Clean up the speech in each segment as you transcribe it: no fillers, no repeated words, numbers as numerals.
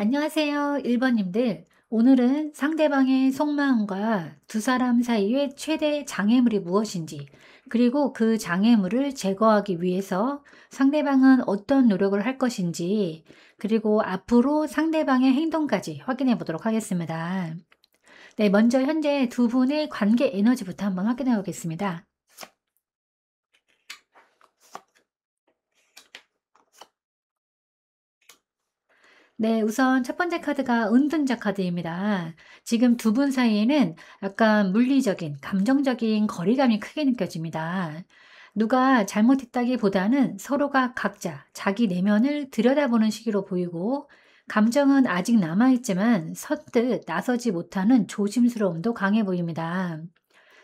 안녕하세요, 1번님들. 오늘은 상대방의 속마음과 두 사람 사이의 최대 장애물이 무엇인지, 그리고 그 장애물을 제거하기 위해서 상대방은 어떤 노력을 할 것인지, 그리고 앞으로 상대방의 행동까지 확인해 보도록 하겠습니다. 네, 먼저 현재 두 분의 관계 에너지부터 한번 확인해 보겠습니다. 네, 우선 첫 번째 카드가 은둔자 카드입니다. 지금 두 분 사이에는 약간 물리적인, 감정적인 거리감이 크게 느껴집니다. 누가 잘못했다기보다는 서로가 각자 자기 내면을 들여다보는 시기로 보이고, 감정은 아직 남아있지만 선뜻 나서지 못하는 조심스러움도 강해 보입니다.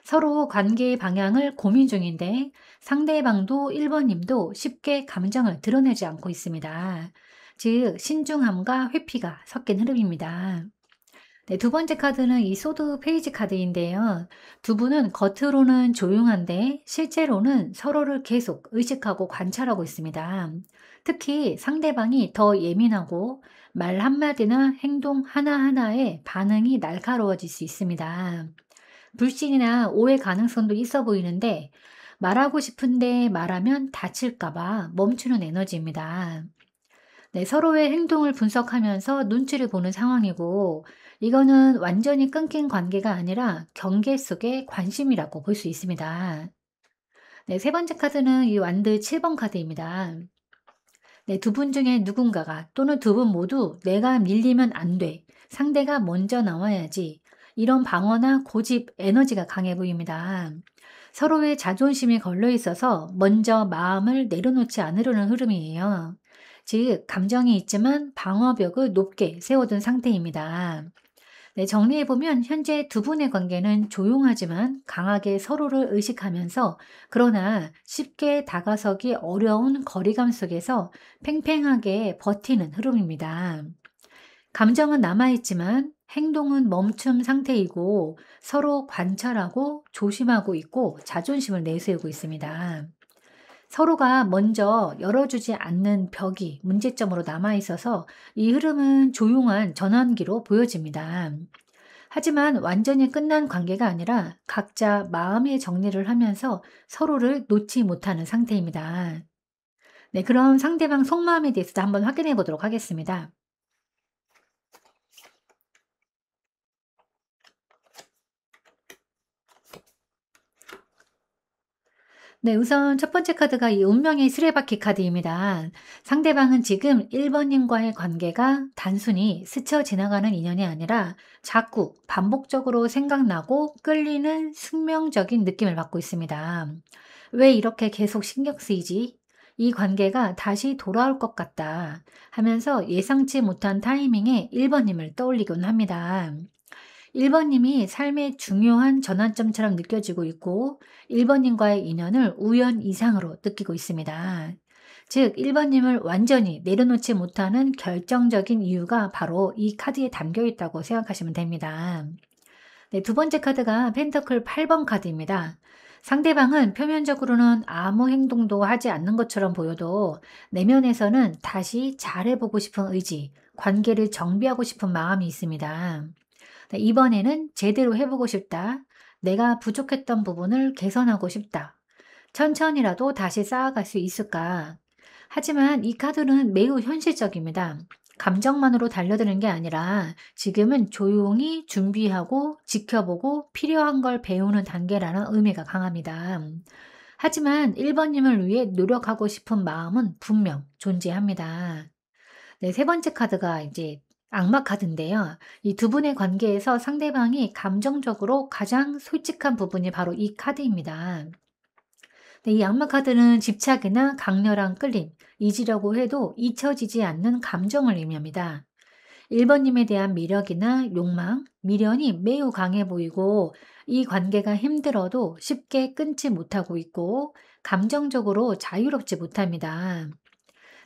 서로 관계의 방향을 고민 중인데 상대방도 1번님도 쉽게 감정을 드러내지 않고 있습니다. 즉, 신중함과 회피가 섞인 흐름입니다. 네, 두 번째 카드는 이 소드 페이지 카드인데요. 두 분은 겉으로는 조용한데 실제로는 서로를 계속 의식하고 관찰하고 있습니다. 특히 상대방이 더 예민하고 말 한마디나 행동 하나하나에 반응이 날카로워질 수 있습니다. 불신이나 오해 가능성도 있어 보이는데 말하고 싶은데 말하면 다칠까봐 멈추는 에너지입니다. 네, 서로의 행동을 분석하면서 눈치를 보는 상황이고, 이거는 완전히 끊긴 관계가 아니라 경계 속의 관심이라고 볼 수 있습니다. 네, 세 번째 카드는 이 완드 7번 카드입니다. 네, 두 분 중에 누군가가 또는 두 분 모두 내가 밀리면 안 돼. 상대가 먼저 나와야지. 이런 방어나 고집, 에너지가 강해 보입니다. 서로의 자존심이 걸려 있어서 먼저 마음을 내려놓지 않으려는 흐름이에요. 즉, 감정이 있지만 방어벽을 높게 세워둔 상태입니다. 네, 정리해보면 현재 두 분의 관계는 조용하지만 강하게 서로를 의식하면서, 그러나 쉽게 다가서기 어려운 거리감 속에서 팽팽하게 버티는 흐름입니다. 감정은 남아있지만 행동은 멈춤 상태이고, 서로 관찰하고 조심하고 있고 자존심을 내세우고 있습니다. 서로가 먼저 열어주지 않는 벽이 문제점으로 남아있어서 이 흐름은 조용한 전환기로 보여집니다. 하지만 완전히 끝난 관계가 아니라 각자 마음의 정리를 하면서 서로를 놓지 못하는 상태입니다. 네, 그럼 상대방 속마음에 대해서도 한번 확인해 보도록 하겠습니다. 네, 우선 첫 번째 카드가 이 운명의 수레바퀴 카드입니다. 상대방은 지금 1번님과의 관계가 단순히 스쳐 지나가는 인연이 아니라 자꾸 반복적으로 생각나고 끌리는 숙명적인 느낌을 받고 있습니다. 왜 이렇게 계속 신경 쓰이지? 이 관계가 다시 돌아올 것 같다 하면서 예상치 못한 타이밍에 1번님을 떠올리곤 합니다. 1번님이 삶의 중요한 전환점처럼 느껴지고 있고 1번님과의 인연을 우연 이상으로 느끼고 있습니다. 즉, 1번님을 완전히 내려놓지 못하는 결정적인 이유가 바로 이 카드에 담겨 있다고 생각하시면 됩니다. 네, 두 번째 카드가 펜터클 8번 카드입니다. 상대방은 표면적으로는 아무 행동도 하지 않는 것처럼 보여도 내면에서는 다시 잘해보고 싶은 의지, 관계를 정비하고 싶은 마음이 있습니다. 네, 이번에는 제대로 해보고 싶다. 내가 부족했던 부분을 개선하고 싶다. 천천히라도 다시 쌓아갈 수 있을까? 하지만 이 카드는 매우 현실적입니다. 감정만으로 달려드는 게 아니라 지금은 조용히 준비하고 지켜보고 필요한 걸 배우는 단계라는 의미가 강합니다. 하지만 1번님을 위해 노력하고 싶은 마음은 분명 존재합니다. 네, 세 번째 카드가 이제 악마 카드인데요. 이 두 분의 관계에서 상대방이 감정적으로 가장 솔직한 부분이 바로 이 카드입니다. 네, 이 악마 카드는 집착이나 강렬한 끌림, 잊으려고 해도 잊혀지지 않는 감정을 의미합니다. 1번님에 대한 미력이나 욕망, 미련이 매우 강해 보이고 이 관계가 힘들어도 쉽게 끊지 못하고 있고 감정적으로 자유롭지 못합니다.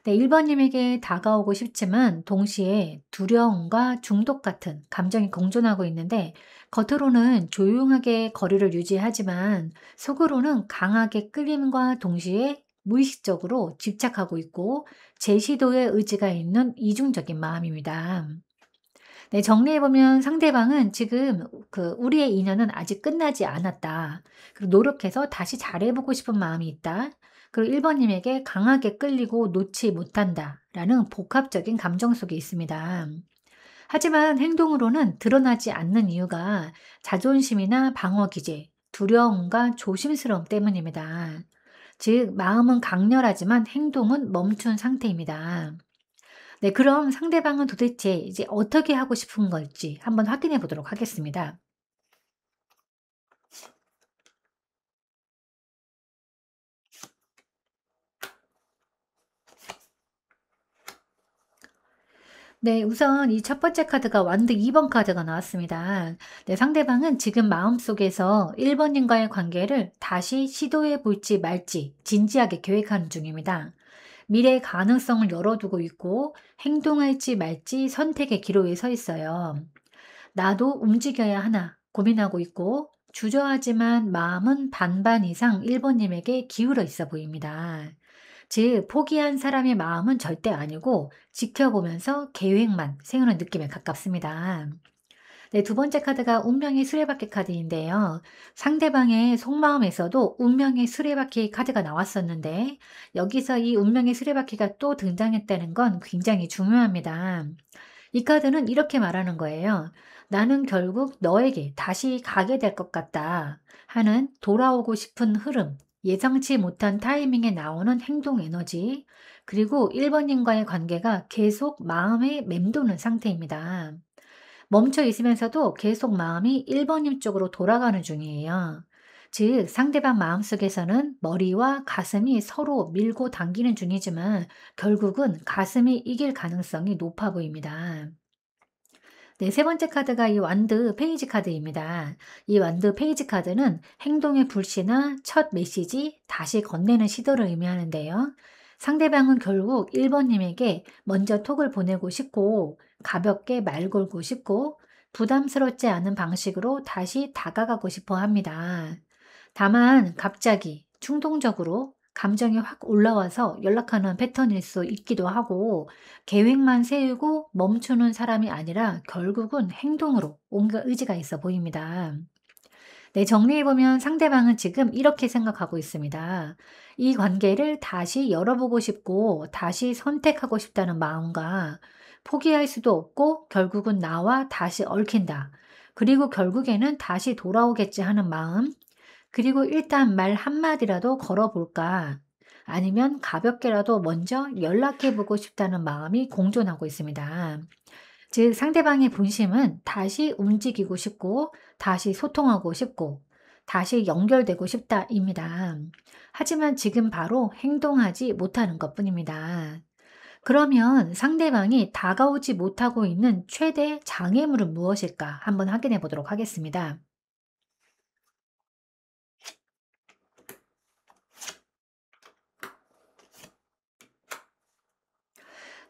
네, 1번님에게 다가오고 싶지만 동시에 두려움과 중독 같은 감정이 공존하고 있는데 겉으로는 조용하게 거리를 유지하지만 속으로는 강하게 끌림과 동시에 무의식적으로 집착하고 있고 제시도의 의지가 있는 이중적인 마음입니다. 네, 정리해보면 상대방은 지금 우리의 인연은 아직 끝나지 않았다. 그리고 노력해서 다시 잘해보고 싶은 마음이 있다. 그리고 1번님에게 강하게 끌리고 놓지 못한다. 라는 복합적인 감정 속에 있습니다. 하지만 행동으로는 드러나지 않는 이유가 자존심이나 방어 기제, 두려움과 조심스러움 때문입니다. 즉, 마음은 강렬하지만 행동은 멈춘 상태입니다. 네, 그럼 상대방은 도대체 이제 어떻게 하고 싶은 걸지 한번 확인해 보도록 하겠습니다. 네, 우선 이 첫 번째 카드가 완드 2번 카드가 나왔습니다. 네, 상대방은 지금 마음속에서 1번님과의 관계를 다시 시도해 볼지 말지 진지하게 계획하는 중입니다. 미래의 가능성을 열어두고 있고 행동할지 말지 선택의 기로에 서 있어요. 나도 움직여야 하나 고민하고 있고 주저하지만 마음은 반반 이상 1번님에게 기울어 있어 보입니다. 즉, 포기한 사람의 마음은 절대 아니고 지켜보면서 계획만 세우는 느낌에 가깝습니다. 네, 두 번째 카드가 운명의 수레바퀴 카드인데요. 상대방의 속마음에서도 운명의 수레바퀴 카드가 나왔었는데 여기서 이 운명의 수레바퀴가 또 등장했다는 건 굉장히 중요합니다. 이 카드는 이렇게 말하는 거예요. 나는 결국 너에게 다시 가게 될 것 같다 하는 돌아오고 싶은 흐름, 예상치 못한 타이밍에 나오는 행동 에너지, 그리고 1번님과의 관계가 계속 마음에 맴도는 상태입니다. 멈춰 있으면서도 계속 마음이 1번님 쪽으로 돌아가는 중이에요. 즉, 상대방 마음속에서는 머리와 가슴이 서로 밀고 당기는 중이지만 결국은 가슴이 이길 가능성이 높아 보입니다. 네, 세 번째 카드가 이 완드 페이지 카드입니다. 이 완드 페이지 카드는 행동의 불씨나 첫 메시지, 다시 건네는 시도를 의미하는데요. 상대방은 결국 1번님에게 먼저 톡을 보내고 싶고, 가볍게 말 걸고 싶고, 부담스럽지 않은 방식으로 다시 다가가고 싶어 합니다. 다만, 갑자기, 충동적으로 감정이 확 올라와서 연락하는 패턴일 수 있기도 하고, 계획만 세우고 멈추는 사람이 아니라 결국은 행동으로 옮길 의지가 있어 보입니다. 네, 정리해보면 상대방은 지금 이렇게 생각하고 있습니다. 이 관계를 다시 열어보고 싶고 다시 선택하고 싶다는 마음과 포기할 수도 없고 결국은 나와 다시 얽힌다. 그리고 결국에는 다시 돌아오겠지 하는 마음. 그리고 일단 말 한마디라도 걸어볼까? 아니면 가볍게라도 먼저 연락해보고 싶다는 마음이 공존하고 있습니다. 즉, 상대방의 본심은 다시 움직이고 싶고, 다시 소통하고 싶고, 다시 연결되고 싶다입니다. 하지만 지금 바로 행동하지 못하는 것 뿐입니다. 그러면 상대방이 다가오지 못하고 있는 최대 장애물은 무엇일까? 한번 확인해 보도록 하겠습니다.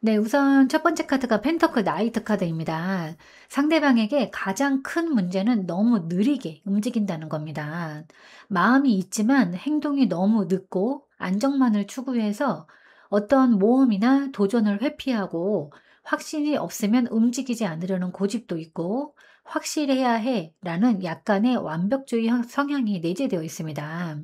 네, 우선 첫 번째 카드가 펜터클 나이트 카드입니다. 상대방에게 가장 큰 문제는 너무 느리게 움직인다는 겁니다. 마음이 있지만 행동이 너무 늦고 안정만을 추구해서 어떤 모험이나 도전을 회피하고 확신이 없으면 움직이지 않으려는 고집도 있고 확실해야 해 라는 약간의 완벽주의 성향이 내재되어 있습니다.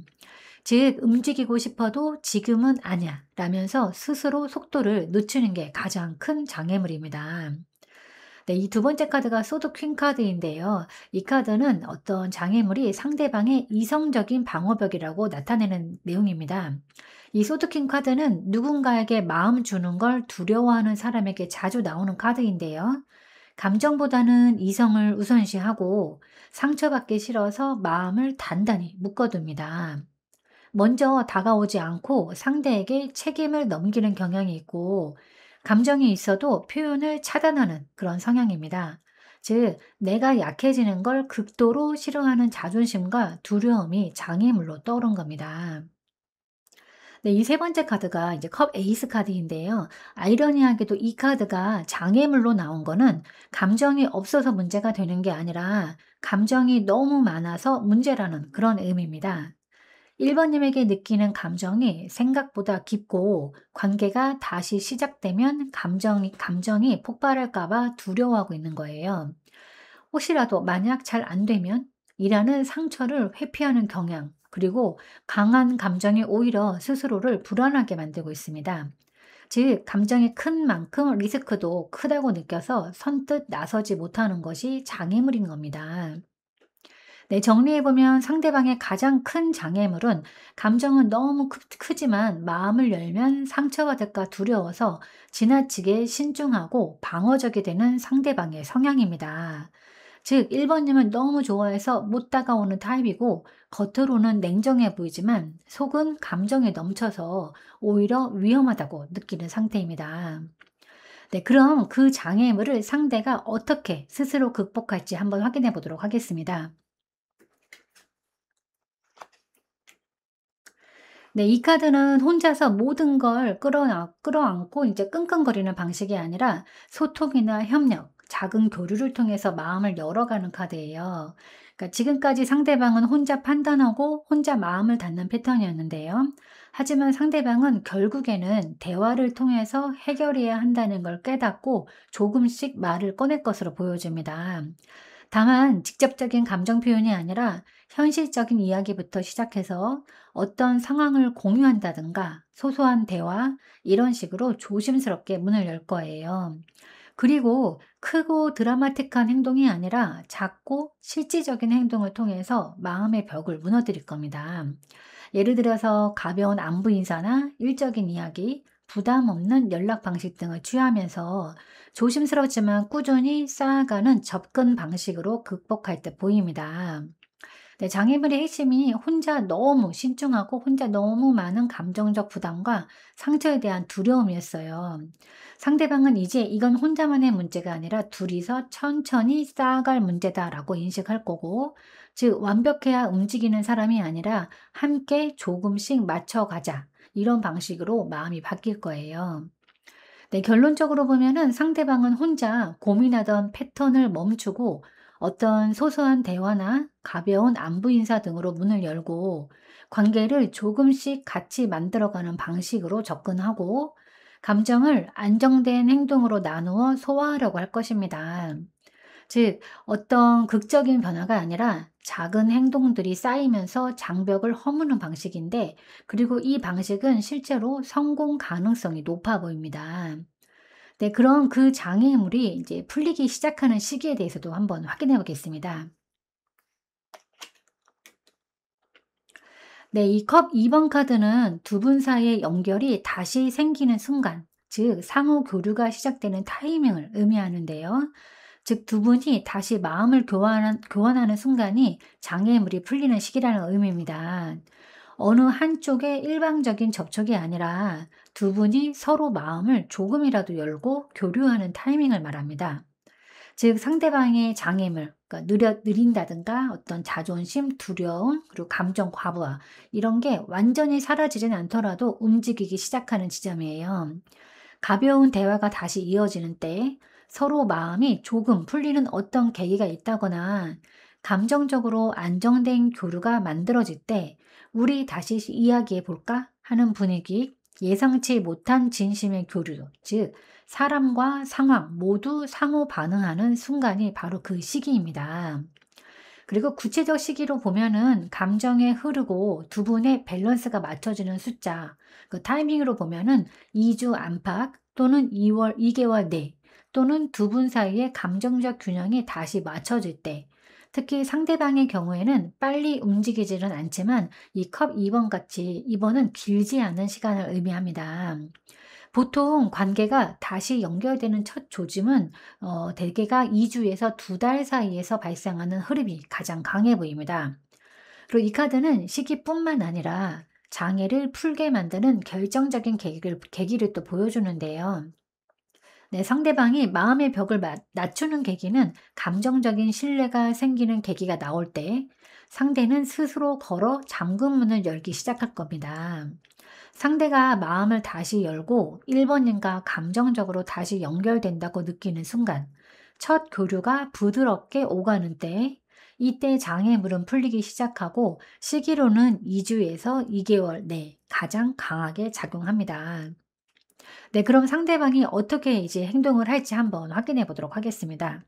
즉, 움직이고 싶어도 지금은 아니야 라면서 스스로 속도를 늦추는 게 가장 큰 장애물입니다. 네, 이 두 번째 카드가 소드 퀸 카드인데요. 이 카드는 어떤 장애물이 상대방의 이성적인 방어벽이라고 나타내는 내용입니다. 이 소드 퀸 카드는 누군가에게 마음 주는 걸 두려워하는 사람에게 자주 나오는 카드인데요. 감정보다는 이성을 우선시하고 상처받기 싫어서 마음을 단단히 묶어둡니다. 먼저 다가오지 않고 상대에게 책임을 넘기는 경향이 있고, 감정이 있어도 표현을 차단하는 그런 성향입니다. 즉, 내가 약해지는 걸 극도로 싫어하는 자존심과 두려움이 장애물로 떠오른 겁니다. 네, 이 세 번째 카드가 이제 컵 에이스 카드인데요. 아이러니하게도 이 카드가 장애물로 나온 거는 감정이 없어서 문제가 되는 게 아니라 감정이 너무 많아서 문제라는 그런 의미입니다. 1번님에게 느끼는 감정이 생각보다 깊고 관계가 다시 시작되면 감정이 폭발할까봐 두려워하고 있는 거예요. 혹시라도 만약 잘 안 되면 이라는 상처를 회피하는 경향, 그리고 강한 감정이 오히려 스스로를 불안하게 만들고 있습니다. 즉, 감정이 큰 만큼 리스크도 크다고 느껴서 선뜻 나서지 못하는 것이 장애물인 겁니다. 네, 정리해보면 상대방의 가장 큰 장애물은 감정은 너무 크지만 마음을 열면 상처받을까 두려워서 지나치게 신중하고 방어적이 되는 상대방의 성향입니다. 즉, 1번님은 너무 좋아해서 못 다가오는 타입이고 겉으로는 냉정해 보이지만 속은 감정에 넘쳐서 오히려 위험하다고 느끼는 상태입니다. 네, 그럼 그 장애물을 상대가 어떻게 스스로 극복할지 한번 확인해 보도록 하겠습니다. 네, 이 카드는 혼자서 모든 걸 끌어안고 이제 끙끙거리는 방식이 아니라 소통이나 협력, 작은 교류를 통해서 마음을 열어가는 카드예요. 그러니까 지금까지 상대방은 혼자 판단하고 혼자 마음을 닫는 패턴이었는데요. 하지만 상대방은 결국에는 대화를 통해서 해결해야 한다는 걸 깨닫고 조금씩 말을 꺼낼 것으로 보여집니다. 다만 직접적인 감정 표현이 아니라 현실적인 이야기부터 시작해서 어떤 상황을 공유한다든가 소소한 대화, 이런 식으로 조심스럽게 문을 열 거예요. 그리고 크고 드라마틱한 행동이 아니라 작고 실질적인 행동을 통해서 마음의 벽을 무너뜨릴 겁니다. 예를 들어서 가벼운 안부 인사나 일적인 이야기, 부담 없는 연락 방식 등을 취하면서 조심스럽지만 꾸준히 쌓아가는 접근 방식으로 극복할 때 보입니다. 네, 장애물의 핵심이 혼자 너무 신중하고 혼자 너무 많은 감정적 부담과 상처에 대한 두려움이었어요. 상대방은 이제 이건 혼자만의 문제가 아니라 둘이서 천천히 쌓아갈 문제다라고 인식할 거고, 즉, 완벽해야 움직이는 사람이 아니라 함께 조금씩 맞춰가자. 이런 방식으로 마음이 바뀔 거예요. 네, 결론적으로 보면은 상대방은 혼자 고민하던 패턴을 멈추고 어떤 소소한 대화나 가벼운 안부 인사 등으로 문을 열고 관계를 조금씩 같이 만들어가는 방식으로 접근하고 감정을 안정된 행동으로 나누어 소화하려고 할 것입니다. 즉, 어떤 극적인 변화가 아니라 작은 행동들이 쌓이면서 장벽을 허무는 방식인데, 그리고 이 방식은 실제로 성공 가능성이 높아 보입니다. 네, 그럼 그 장애물이 이제 풀리기 시작하는 시기에 대해서도 한번 확인해 보겠습니다. 네, 이 컵 2번 카드는 두 분 사이의 연결이 다시 생기는 순간, 즉 상호 교류가 시작되는 타이밍을 의미하는데요. 즉 두 분이 다시 마음을 교환하는 순간이 장애물이 풀리는 시기라는 의미입니다. 어느 한쪽의 일방적인 접촉이 아니라 두 분이 서로 마음을 조금이라도 열고 교류하는 타이밍을 말합니다. 즉 상대방의 장애물, 그러니까 느린다든가 어떤 자존심, 두려움, 그리고 감정 과부하, 이런 게 완전히 사라지진 않더라도 움직이기 시작하는 지점이에요. 가벼운 대화가 다시 이어지는 때, 서로 마음이 조금 풀리는 어떤 계기가 있다거나 감정적으로 안정된 교류가 만들어질 때 "우리 다시 이야기해 볼까?" 하는 분위기, 예상치 못한 진심의 교류, 즉 사람과 상황 모두 상호 반응하는 순간이 바로 그 시기입니다. 그리고 구체적 시기로 보면은 감정에 흐르고 두 분의 밸런스가 맞춰지는 숫자, 그 타이밍으로 보면은 2주 안팎 또는 2개월 내, 또는 두 분 사이의 감정적 균형이 다시 맞춰질 때, 특히 상대방의 경우에는 빨리 움직이지는 않지만 이 컵 2번 같이 이번은 길지 않은 시간을 의미합니다. 보통 관계가 다시 연결되는 첫 조짐은 대개가 2주에서 2달 사이에서 발생하는 흐름이 가장 강해 보입니다. 그리고 이 카드는 시기뿐만 아니라 장애를 풀게 만드는 결정적인 계기를 또 보여주는데요. 네, 상대방이 마음의 벽을 낮추는 계기는 감정적인 신뢰가 생기는 계기가 나올 때 상대는 스스로 걸어 잠금 문을 열기 시작할 겁니다. 상대가 마음을 다시 열고 1번님과 감정적으로 다시 연결된다고 느끼는 순간, 첫 교류가 부드럽게 오가는 때, 이때 장애물은 풀리기 시작하고 시기로는 2주에서 2개월 내 가장 강하게 작용합니다. 네, 그럼 상대방이 어떻게 이제 행동을 할지 한번 확인해 보도록 하겠습니다.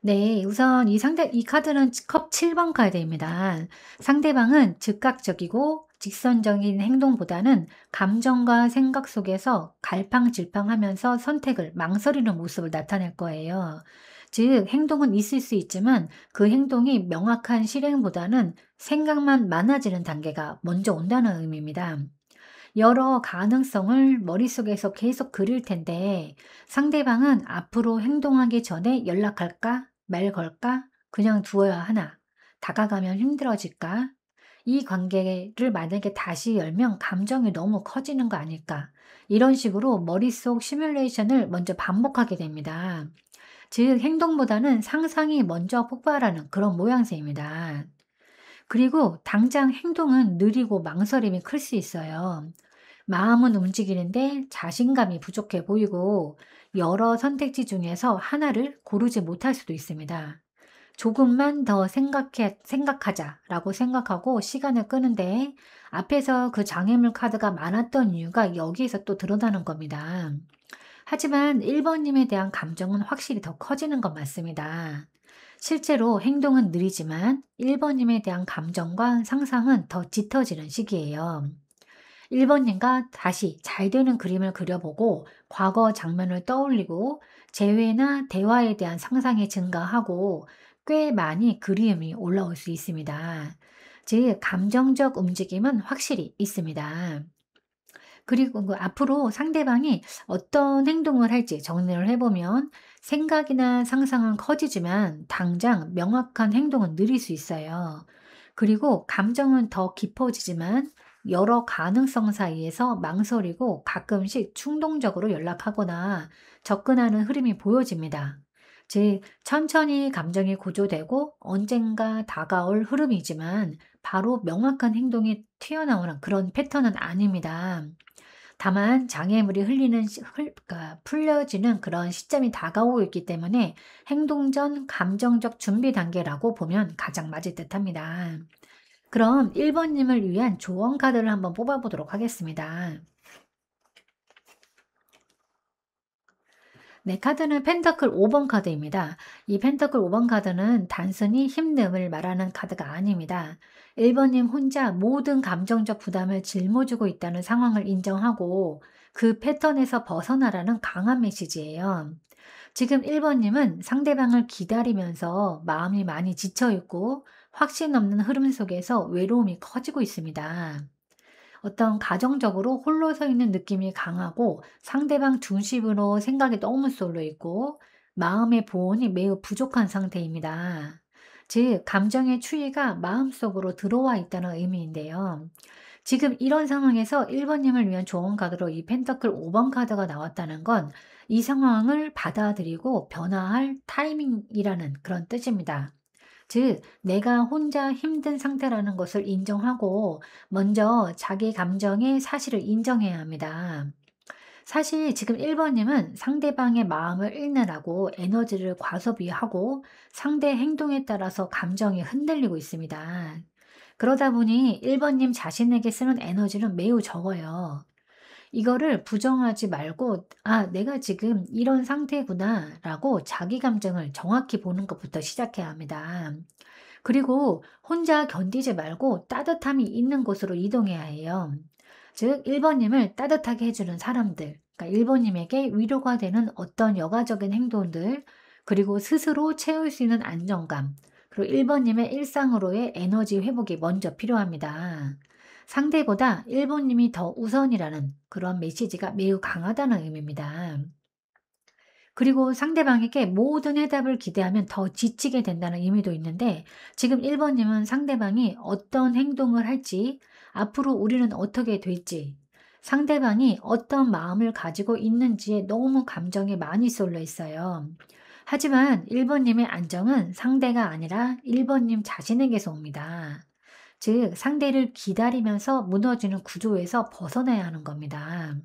네, 우선 이 카드는 컵 7번 카드입니다. 상대방은 즉각적이고 직선적인 행동보다는 감정과 생각 속에서 갈팡질팡하면서 선택을 망설이는 모습을 나타낼 거예요. 즉, 행동은 있을 수 있지만 그 행동이 명확한 실행보다는 생각만 많아지는 단계가 먼저 온다는 의미입니다. 여러 가능성을 머릿속에서 계속 그릴 텐데 상대방은 앞으로 행동하기 전에 연락할까? 말 걸까? 그냥 두어야 하나? 다가가면 힘들어질까? 이 관계를 만약에 다시 열면 감정이 너무 커지는 거 아닐까? 이런 식으로 머릿속 시뮬레이션을 먼저 반복하게 됩니다. 즉, 행동보다는 상상이 먼저 폭발하는 그런 모양새입니다. 그리고 당장 행동은 느리고 망설임이 클 수 있어요. 마음은 움직이는데 자신감이 부족해 보이고 여러 선택지 중에서 하나를 고르지 못할 수도 있습니다. 조금만 더 생각하자라고 생각하고 시간을 끄는데 앞에서 그 장애물 카드가 많았던 이유가 여기에서 또 드러나는 겁니다. 하지만 1번님에 대한 감정은 확실히 더 커지는 건 맞습니다. 실제로 행동은 느리지만 1번님에 대한 감정과 상상은 더 짙어지는 시기예요. 1번님과 다시 잘 되는 그림을 그려보고 과거 장면을 떠올리고 재회나 대화에 대한 상상이 증가하고 꽤 많이 그리움이 올라올 수 있습니다. 즉, 감정적 움직임은 확실히 있습니다. 그리고 그 앞으로 상대방이 어떤 행동을 할지 정리를 해보면 생각이나 상상은 커지지만 당장 명확한 행동은 느릴 수 있어요. 그리고 감정은 더 깊어지지만 여러 가능성 사이에서 망설이고 가끔씩 충동적으로 연락하거나 접근하는 흐름이 보여집니다. 즉, 천천히 감정이 고조되고 언젠가 다가올 흐름이지만 바로 명확한 행동이 튀어나오는 그런 패턴은 아닙니다. 다만 장애물이 그러니까 풀려지는 그런 시점이 다가오고 있기 때문에 행동 전 감정적 준비 단계라고 보면 가장 맞을 듯합니다. 그럼 1번님을 위한 조언 카드를 한번 뽑아보도록 하겠습니다. 네, 카드는 펜터클 5번 카드입니다. 이 펜터클 5번 카드는 단순히 힘듦을 말하는 카드가 아닙니다. 1번님 혼자 모든 감정적 부담을 짊어지고 있다는 상황을 인정하고 그 패턴에서 벗어나라는 강한 메시지예요. 지금 1번님은 상대방을 기다리면서 마음이 많이 지쳐 있고 확신 없는 흐름 속에서 외로움이 커지고 있습니다. 어떤 가정적으로 홀로 서 있는 느낌이 강하고 상대방 중심으로 생각이 너무 쏠려 있고 마음의 보온이 매우 부족한 상태입니다. 즉, 감정의 추이가 마음속으로 들어와 있다는 의미인데요. 지금 이런 상황에서 1번님을 위한 조언 카드로 이 펜터클 5번 카드가 나왔다는 건 이 상황을 받아들이고 변화할 타이밍이라는 그런 뜻입니다. 즉, 내가 혼자 힘든 상태라는 것을 인정하고 먼저 자기 감정의 사실을 인정해야 합니다. 사실 지금 1번님은 상대방의 마음을 읽느라고 에너지를 과소비하고 상대 행동에 따라서 감정이 흔들리고 있습니다. 그러다 보니 1번님 자신에게 쓰는 에너지는 매우 적어요. 이거를 부정하지 말고, 아, 내가 지금 이런 상태구나 라고 자기 감정을 정확히 보는 것부터 시작해야 합니다. 그리고 혼자 견디지 말고 따뜻함이 있는 곳으로 이동해야 해요. 즉, 1번님을 따뜻하게 해주는 사람들, 그러니까 1번님에게 위로가 되는 어떤 여가적인 행동들, 그리고 스스로 채울 수 있는 안정감, 그리고 1번님의 일상으로의 에너지 회복이 먼저 필요합니다. 상대보다 1번님이 더 우선이라는 그런 메시지가 매우 강하다는 의미입니다. 그리고 상대방에게 모든 해답을 기대하면 더 지치게 된다는 의미도 있는데 지금 1번님은 상대방이 어떤 행동을 할지, 앞으로 우리는 어떻게 될지, 상대방이 어떤 마음을 가지고 있는지에 너무 감정이 많이 쏠려 있어요. 하지만 1번님의 안정은 상대가 아니라 1번님 자신에게서 옵니다. 즉, 상대를 기다리면서 무너지는 구조에서 벗어나야 하는 겁니다.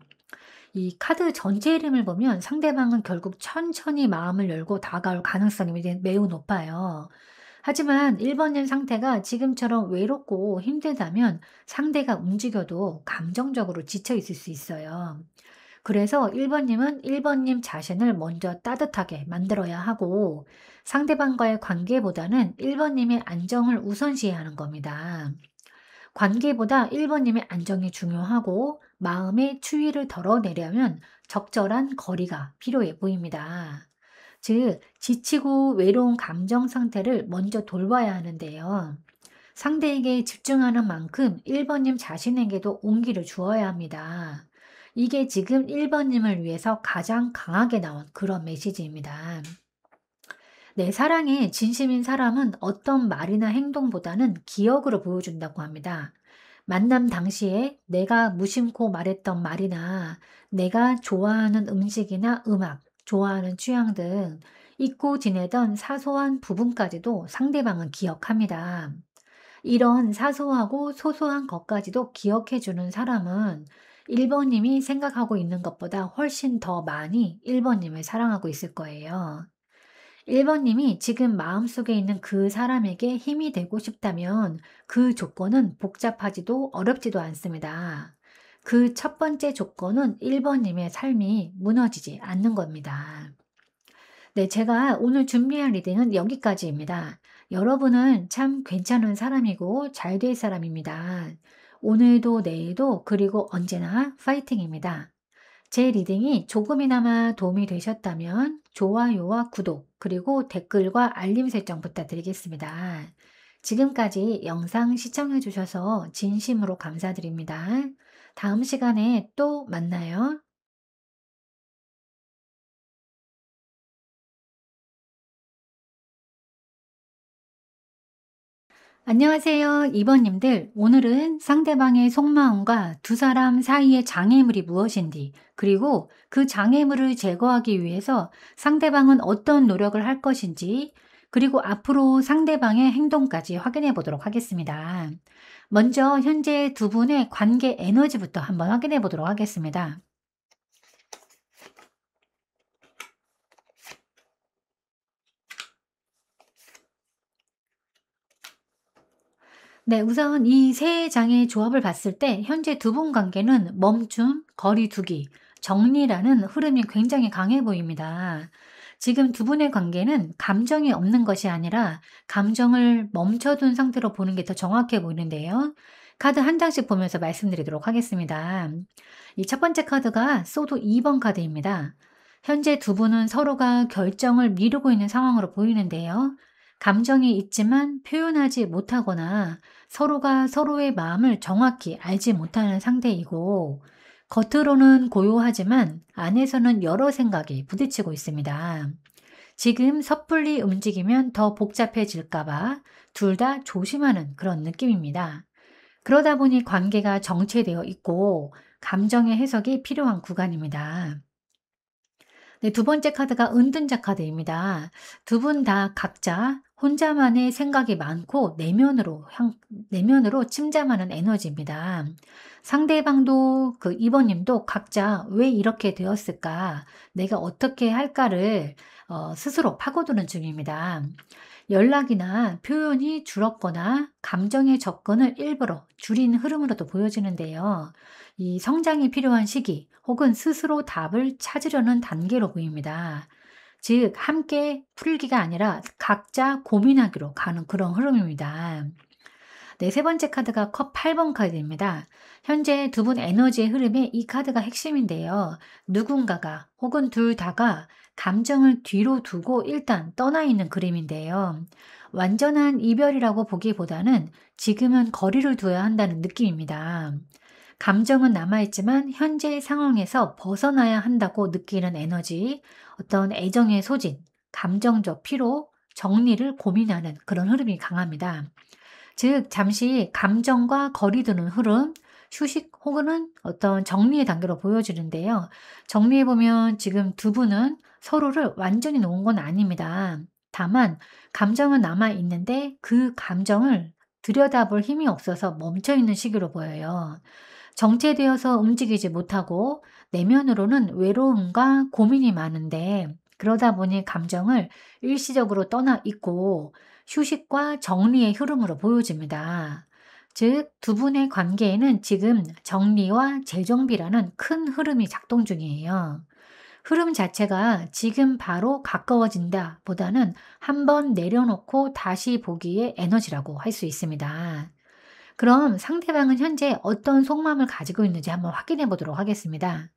이 카드 전체 흐름을 보면 상대방은 결국 천천히 마음을 열고 다가올 가능성이 매우 높아요. 하지만 1번님 상태가 지금처럼 외롭고 힘들다면 상대가 움직여도 감정적으로 지쳐 있을 수 있어요. 그래서 1번님은 1번님 자신을 먼저 따뜻하게 만들어야 하고 상대방과의 관계보다는 1번님의 안정을 우선시해야 하는 겁니다. 관계보다 1번님의 안정이 중요하고 마음의 추위를 덜어내려면 적절한 거리가 필요해 보입니다. 즉, 지치고 외로운 감정 상태를 먼저 돌봐야 하는데요. 상대에게 집중하는 만큼 1번님 자신에게도 온기를 주어야 합니다. 이게 지금 1번님을 위해서 가장 강하게 나온 그런 메시지입니다. 내 사랑에 진심인 사람은 어떤 말이나 행동보다는 기억으로 보여준다고 합니다. 만남 당시에 내가 무심코 말했던 말이나 내가 좋아하는 음식이나 음악, 좋아하는 취향 등 잊고 지내던 사소한 부분까지도 상대방은 기억합니다. 이런 사소하고 소소한 것까지도 기억해주는 사람은 1번님이 생각하고 있는 것보다 훨씬 더 많이 1번님을 사랑하고 있을 거예요. 1번님이 지금 마음속에 있는 그 사람에게 힘이 되고 싶다면 그 조건은 복잡하지도 어렵지도 않습니다. 그 첫 번째 조건은 1번님의 삶이 무너지지 않는 겁니다. 네, 제가 오늘 준비한 리딩은 여기까지입니다. 여러분은 참 괜찮은 사람이고 잘 될 사람입니다. 오늘도 내일도 그리고 언제나 파이팅입니다. 제 리딩이 조금이나마 도움이 되셨다면 좋아요와 구독, 그리고 댓글과 알림 설정 부탁드리겠습니다. 지금까지 영상 시청해 주셔서 진심으로 감사드립니다. 다음 시간에 또 만나요. 안녕하세요. 이번님들, 오늘은 상대방의 속마음과 두 사람 사이의 장애물이 무엇인지, 그리고 그 장애물을 제거하기 위해서 상대방은 어떤 노력을 할 것인지, 그리고 앞으로 상대방의 행동까지 확인해 보도록 하겠습니다. 먼저 현재 두 분의 관계 에너지부터 한번 확인해 보도록 하겠습니다. 네, 우선 이 세 장의 조합을 봤을 때 현재 두 분 관계는 멈춤, 거리 두기, 정리라는 흐름이 굉장히 강해 보입니다. 지금 두 분의 관계는 감정이 없는 것이 아니라 감정을 멈춰둔 상태로 보는 게 더 정확해 보이는데요. 카드 한 장씩 보면서 말씀드리도록 하겠습니다. 이 첫 번째 카드가 소도 2번 카드입니다. 현재 두 분은 서로가 결정을 미루고 있는 상황으로 보이는데요. 감정이 있지만 표현하지 못하거나 서로가 서로의 마음을 정확히 알지 못하는 상태이고, 겉으로는 고요하지만 안에서는 여러 생각이 부딪히고 있습니다. 지금 섣불리 움직이면 더 복잡해질까봐 둘 다 조심하는 그런 느낌입니다. 그러다 보니 관계가 정체되어 있고 감정의 해석이 필요한 구간입니다. 네, 두 번째 카드가 은둔자 카드입니다. 두 분 다 각자 혼자만의 생각이 많고 내면으로 침잠하는 에너지입니다. 상대방도 그 2번님도 각자 왜 이렇게 되었을까, 내가 어떻게 할까를 스스로 파고드는 중입니다. 연락이나 표현이 줄었거나 감정의 접근을 일부러 줄인 흐름으로도 보여지는데요. 이 성장이 필요한 시기 혹은 스스로 답을 찾으려는 단계로 보입니다. 즉, 함께 풀기가 아니라 각자 고민하기로 가는 그런 흐름입니다. 네, 세 번째 카드가 컵 8번 카드입니다. 현재 두 분 에너지의 흐름에 이 카드가 핵심인데요. 누군가가 혹은 둘 다가 감정을 뒤로 두고 일단 떠나 있는 그림인데요. 완전한 이별이라고 보기보다는 지금은 거리를 둬야 한다는 느낌입니다. 감정은 남아있지만 현재 상황에서 벗어나야 한다고 느끼는 에너지, 어떤 애정의 소진, 감정적 피로, 정리를 고민하는 그런 흐름이 강합니다. 즉, 잠시 감정과 거리두는 흐름, 휴식 혹은 어떤 정리의 단계로 보여지는데요. 정리해보면 지금 두 분은 서로를 완전히 놓은 건 아닙니다. 다만 감정은 남아있는데 그 감정을 들여다볼 힘이 없어서 멈춰있는 시기로 보여요. 정체되어서 움직이지 못하고 내면으로는 외로움과 고민이 많은데 그러다 보니 감정을 일시적으로 떠나 있고 휴식과 정리의 흐름으로 보여집니다. 즉, 두 분의 관계에는 지금 정리와 재정비라는 큰 흐름이 작동 중이에요. 흐름 자체가 지금 바로 가까워진다 보다는 한번 내려놓고 다시 보기의 에너지라고 할 수 있습니다. 그럼 상대방은 현재 어떤 속마음을 가지고 있는지 한번 확인해 보도록 하겠습니다.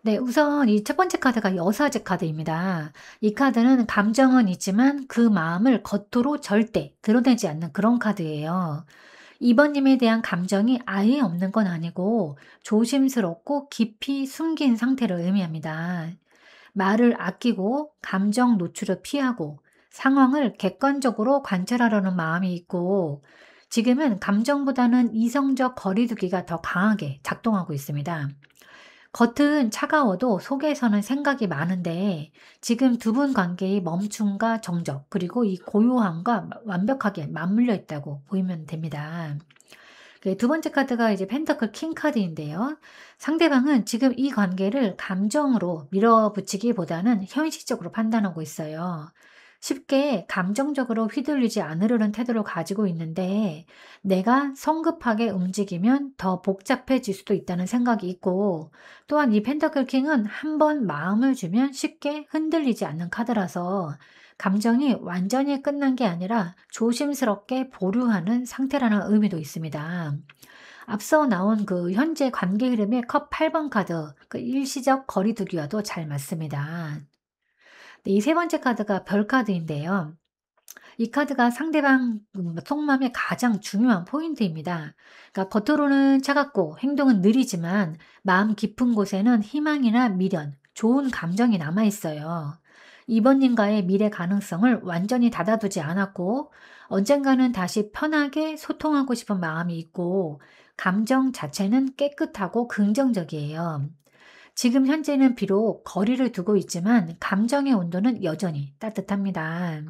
네, 우선 이 첫 번째 카드가 여사제 카드입니다. 이 카드는 감정은 있지만 그 마음을 겉으로 절대 드러내지 않는 그런 카드예요. 이번님에 대한 감정이 아예 없는 건 아니고 조심스럽고 깊이 숨긴 상태를 의미합니다. 말을 아끼고 감정 노출을 피하고 상황을 객관적으로 관찰하려는 마음이 있고 지금은 감정보다는 이성적 거리두기가 더 강하게 작동하고 있습니다. 겉은 차가워도 속에서는 생각이 많은데 지금 두 분 관계의 멈춤과 정적 그리고 이 고요함과 완벽하게 맞물려 있다고 보이면 됩니다. 두 번째 카드가 이제 펜터클 킹 카드인데요. 상대방은 지금 이 관계를 감정으로 밀어붙이기보다는 현실적으로 판단하고 있어요. 쉽게 감정적으로 휘둘리지 않으려는 태도를 가지고 있는데 내가 성급하게 움직이면 더 복잡해질 수도 있다는 생각이 있고 또한 이 펜터클 킹은 한 번 마음을 주면 쉽게 흔들리지 않는 카드라서 감정이 완전히 끝난 게 아니라 조심스럽게 보류하는 상태라는 의미도 있습니다. 앞서 나온 그 현재 관계 흐름의 컵 8번 카드, 그 일시적 거리두기와도 잘 맞습니다. 네, 이 세 번째 카드가 별 카드인데요. 이 카드가 상대방 속마음의 가장 중요한 포인트입니다. 그러니까 겉으로는 차갑고 행동은 느리지만 마음 깊은 곳에는 희망이나 미련, 좋은 감정이 남아 있어요. 이번님과의 미래 가능성을 완전히 닫아두지 않았고 언젠가는 다시 편하게 소통하고 싶은 마음이 있고 감정 자체는 깨끗하고 긍정적이에요. 지금 현재는 비록 거리를 두고 있지만 감정의 온도는 여전히 따뜻합니다.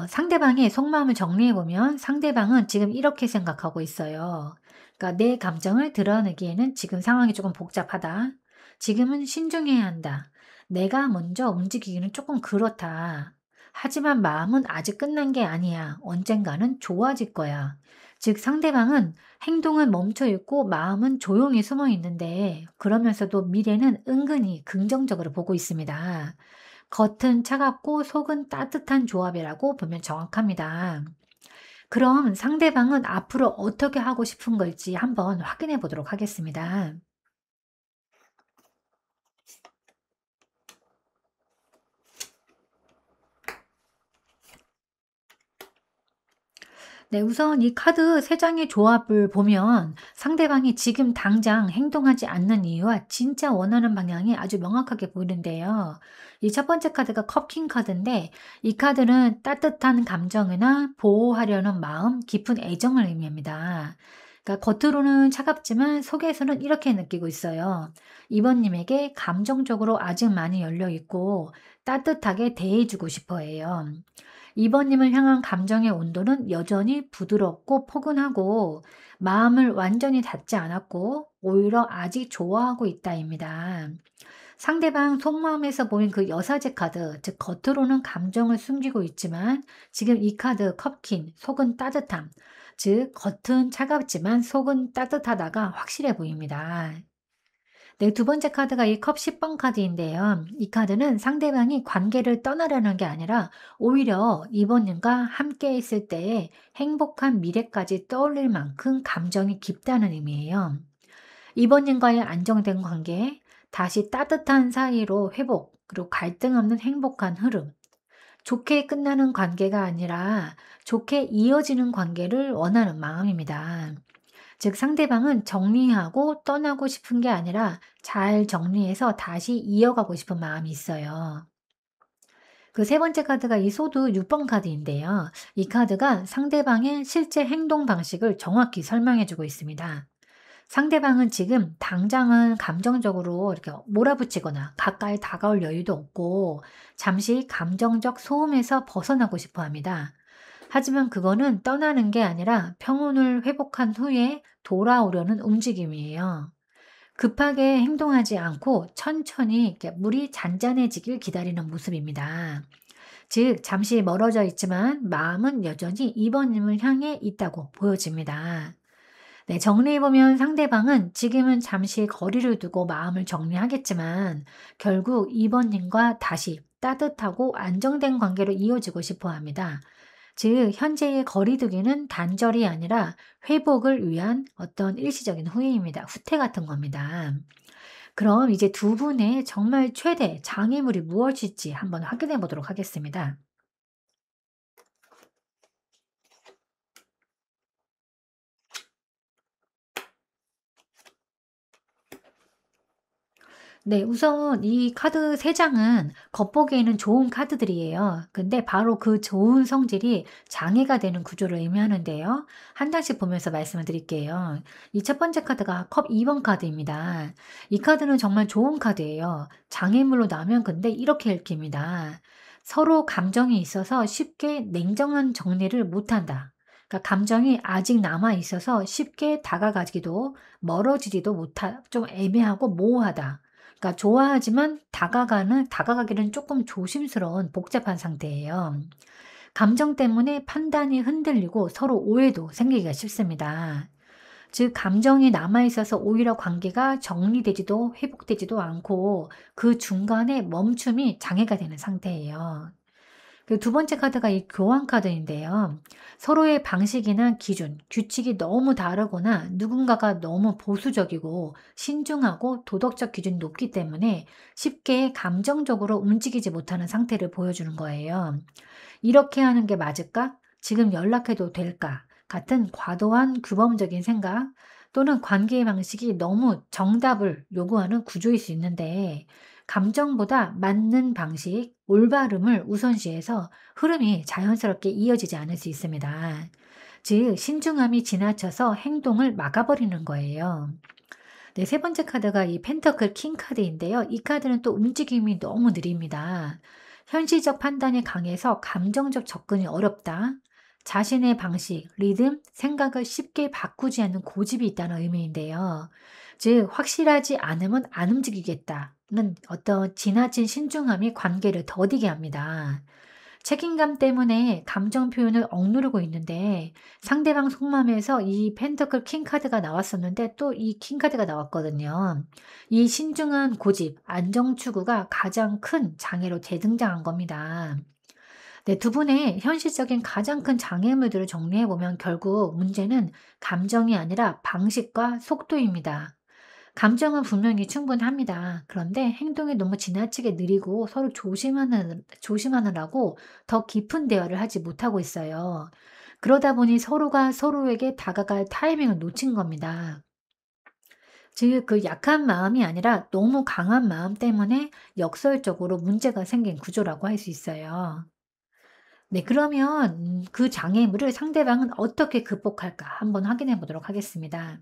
상대방의 속마음을 정리해 보면 상대방은 지금 이렇게 생각하고 있어요. 그러니까 내 감정을 드러내기에는 지금 상황이 조금 복잡하다. 지금은 신중해야 한다. 내가 먼저 움직이기는 조금 그렇다. 하지만 마음은 아직 끝난 게 아니야. 언젠가는 좋아질 거야. 즉 상대방은 행동은 멈춰 있고 마음은 조용히 숨어 있는데 그러면서도 미래는 은근히 긍정적으로 보고 있습니다. 겉은 차갑고 속은 따뜻한 조합이라고 보면 정확합니다. 그럼 상대방은 앞으로 어떻게 하고 싶은 걸지 한번 확인해 보도록 하겠습니다. 네, 우선 이 카드 세 장의 조합을 보면 상대방이 지금 당장 행동하지 않는 이유와 진짜 원하는 방향이 아주 명확하게 보이는데요. 이 첫 번째 카드가 컵킹 카드인데 이 카드는 따뜻한 감정이나 보호하려는 마음, 깊은 애정을 의미합니다. 그러니까 겉으로는 차갑지만 속에서는 이렇게 느끼고 있어요. 이번님에게 감정적으로 아직 많이 열려 있고 따뜻하게 대해주고 싶어 해요. 이번님을 향한 감정의 온도는 여전히 부드럽고 포근하고 마음을 완전히 닫지 않았고 오히려 아직 좋아하고 있다입니다. 상대방 속마음에서 보인 그 여사제 카드, 즉 겉으로는 감정을 숨기고 있지만 지금 이 카드 컵킨, 속은 따뜻함, 즉 겉은 차갑지만 속은 따뜻하다가 확실해 보입니다. 네, 두 번째 카드가 이 컵 10번 카드인데요. 이 카드는 상대방이 관계를 떠나려는 게 아니라 오히려 이번님과 함께 있을 때의 행복한 미래까지 떠올릴 만큼 감정이 깊다는 의미예요. 이번님과의 안정된 관계, 다시 따뜻한 사이로 회복, 그리고 갈등 없는 행복한 흐름, 좋게 끝나는 관계가 아니라 좋게 이어지는 관계를 원하는 마음입니다. 즉 상대방은 정리하고 떠나고 싶은 게 아니라 잘 정리해서 다시 이어가고 싶은 마음이 있어요. 그 세 번째 카드가 이 소드 6번 카드인데요. 이 카드가 상대방의 실제 행동 방식을 정확히 설명해 주고 있습니다. 상대방은 지금 당장은 감정적으로 이렇게 몰아붙이거나 가까이 다가올 여유도 없고 잠시 감정적 소음에서 벗어나고 싶어 합니다. 하지만 그거는 떠나는 게 아니라 평온을 회복한 후에 돌아오려는 움직임이에요. 급하게 행동하지 않고 천천히 이렇게 물이 잔잔해지길 기다리는 모습입니다. 즉, 잠시 멀어져 있지만 마음은 여전히 이번님을 향해 있다고 보여집니다. 네, 정리해보면 상대방은 지금은 잠시 거리를 두고 마음을 정리하겠지만 결국 이번님과 다시 따뜻하고 안정된 관계로 이어지고 싶어 합니다. 즉, 현재의 거리두기는 단절이 아니라 회복을 위한 어떤 일시적인 후회입니다. 후퇴 같은 겁니다. 그럼 이제 두 분의 정말 최대 장애물이 무엇일지 한번 확인해 보도록 하겠습니다. 네, 우선 이 카드 3장은 겉보기에는 좋은 카드들이에요. 근데 바로 그 좋은 성질이 장애가 되는 구조를 의미하는데요. 한 장씩 보면서 말씀을 드릴게요. 이 첫 번째 카드가 컵 2번 카드입니다. 이 카드는 정말 좋은 카드예요. 장애물로 나면 근데 이렇게 읽힙니다. 서로 감정이 있어서 쉽게 냉정한 정리를 못한다. 그러니까 감정이 아직 남아 있어서 쉽게 다가가기도 멀어지지도 못하, 좀 애매하고 모호하다. 그러니까 좋아하지만 다가가기는 조금 조심스러운 복잡한 상태예요. 감정 때문에 판단이 흔들리고 서로 오해도 생기기가 쉽습니다. 즉, 감정이 남아있어서 오히려 관계가 정리되지도 회복되지도 않고 그 중간에 멈춤이 장애가 되는 상태예요. 그 두 번째 카드가 이 교환 카드인데요. 서로의 방식이나 기준, 규칙이 너무 다르거나 누군가가 너무 보수적이고 신중하고 도덕적 기준이 높기 때문에 쉽게 감정적으로 움직이지 못하는 상태를 보여주는 거예요. 이렇게 하는 게 맞을까? 지금 연락해도 될까? 같은 과도한 규범적인 생각 또는 관계의 방식이 너무 정답을 요구하는 구조일 수 있는데 감정보다 맞는 방식, 올바름을 우선시해서 흐름이 자연스럽게 이어지지 않을 수 있습니다. 즉, 신중함이 지나쳐서 행동을 막아버리는 거예요. 네, 세 번째 카드가 이 펜터클 킹 카드인데요. 이 카드는 또 움직임이 너무 느립니다. 현실적 판단이 강해서 감정적 접근이 어렵다. 자신의 방식, 리듬, 생각을 쉽게 바꾸지 않는 고집이 있다는 의미인데요. 즉, 확실하지 않으면 안 움직이겠다는 어떤 지나친 신중함이 관계를 더디게 합니다. 책임감 때문에 감정 표현을 억누르고 있는데 상대방 속마음에서 이 펜터클 킹 카드가 나왔었는데 또 이 킹 카드가 나왔거든요. 이 신중한 고집, 안정 추구가 가장 큰 장애로 재등장한 겁니다. 네, 두 분의 현실적인 가장 큰 장애물들을 정리해 보면 결국 문제는 감정이 아니라 방식과 속도입니다. 감정은 분명히 충분합니다. 그런데 행동이 너무 지나치게 느리고 서로 조심하느라고 더 깊은 대화를 하지 못하고 있어요. 그러다 보니 서로가 서로에게 다가갈 타이밍을 놓친 겁니다. 즉, 그 약한 마음이 아니라 너무 강한 마음 때문에 역설적으로 문제가 생긴 구조라고 할 수 있어요. 네, 그러면 그 장애물을 상대방은 어떻게 극복할까 한번 확인해 보도록 하겠습니다.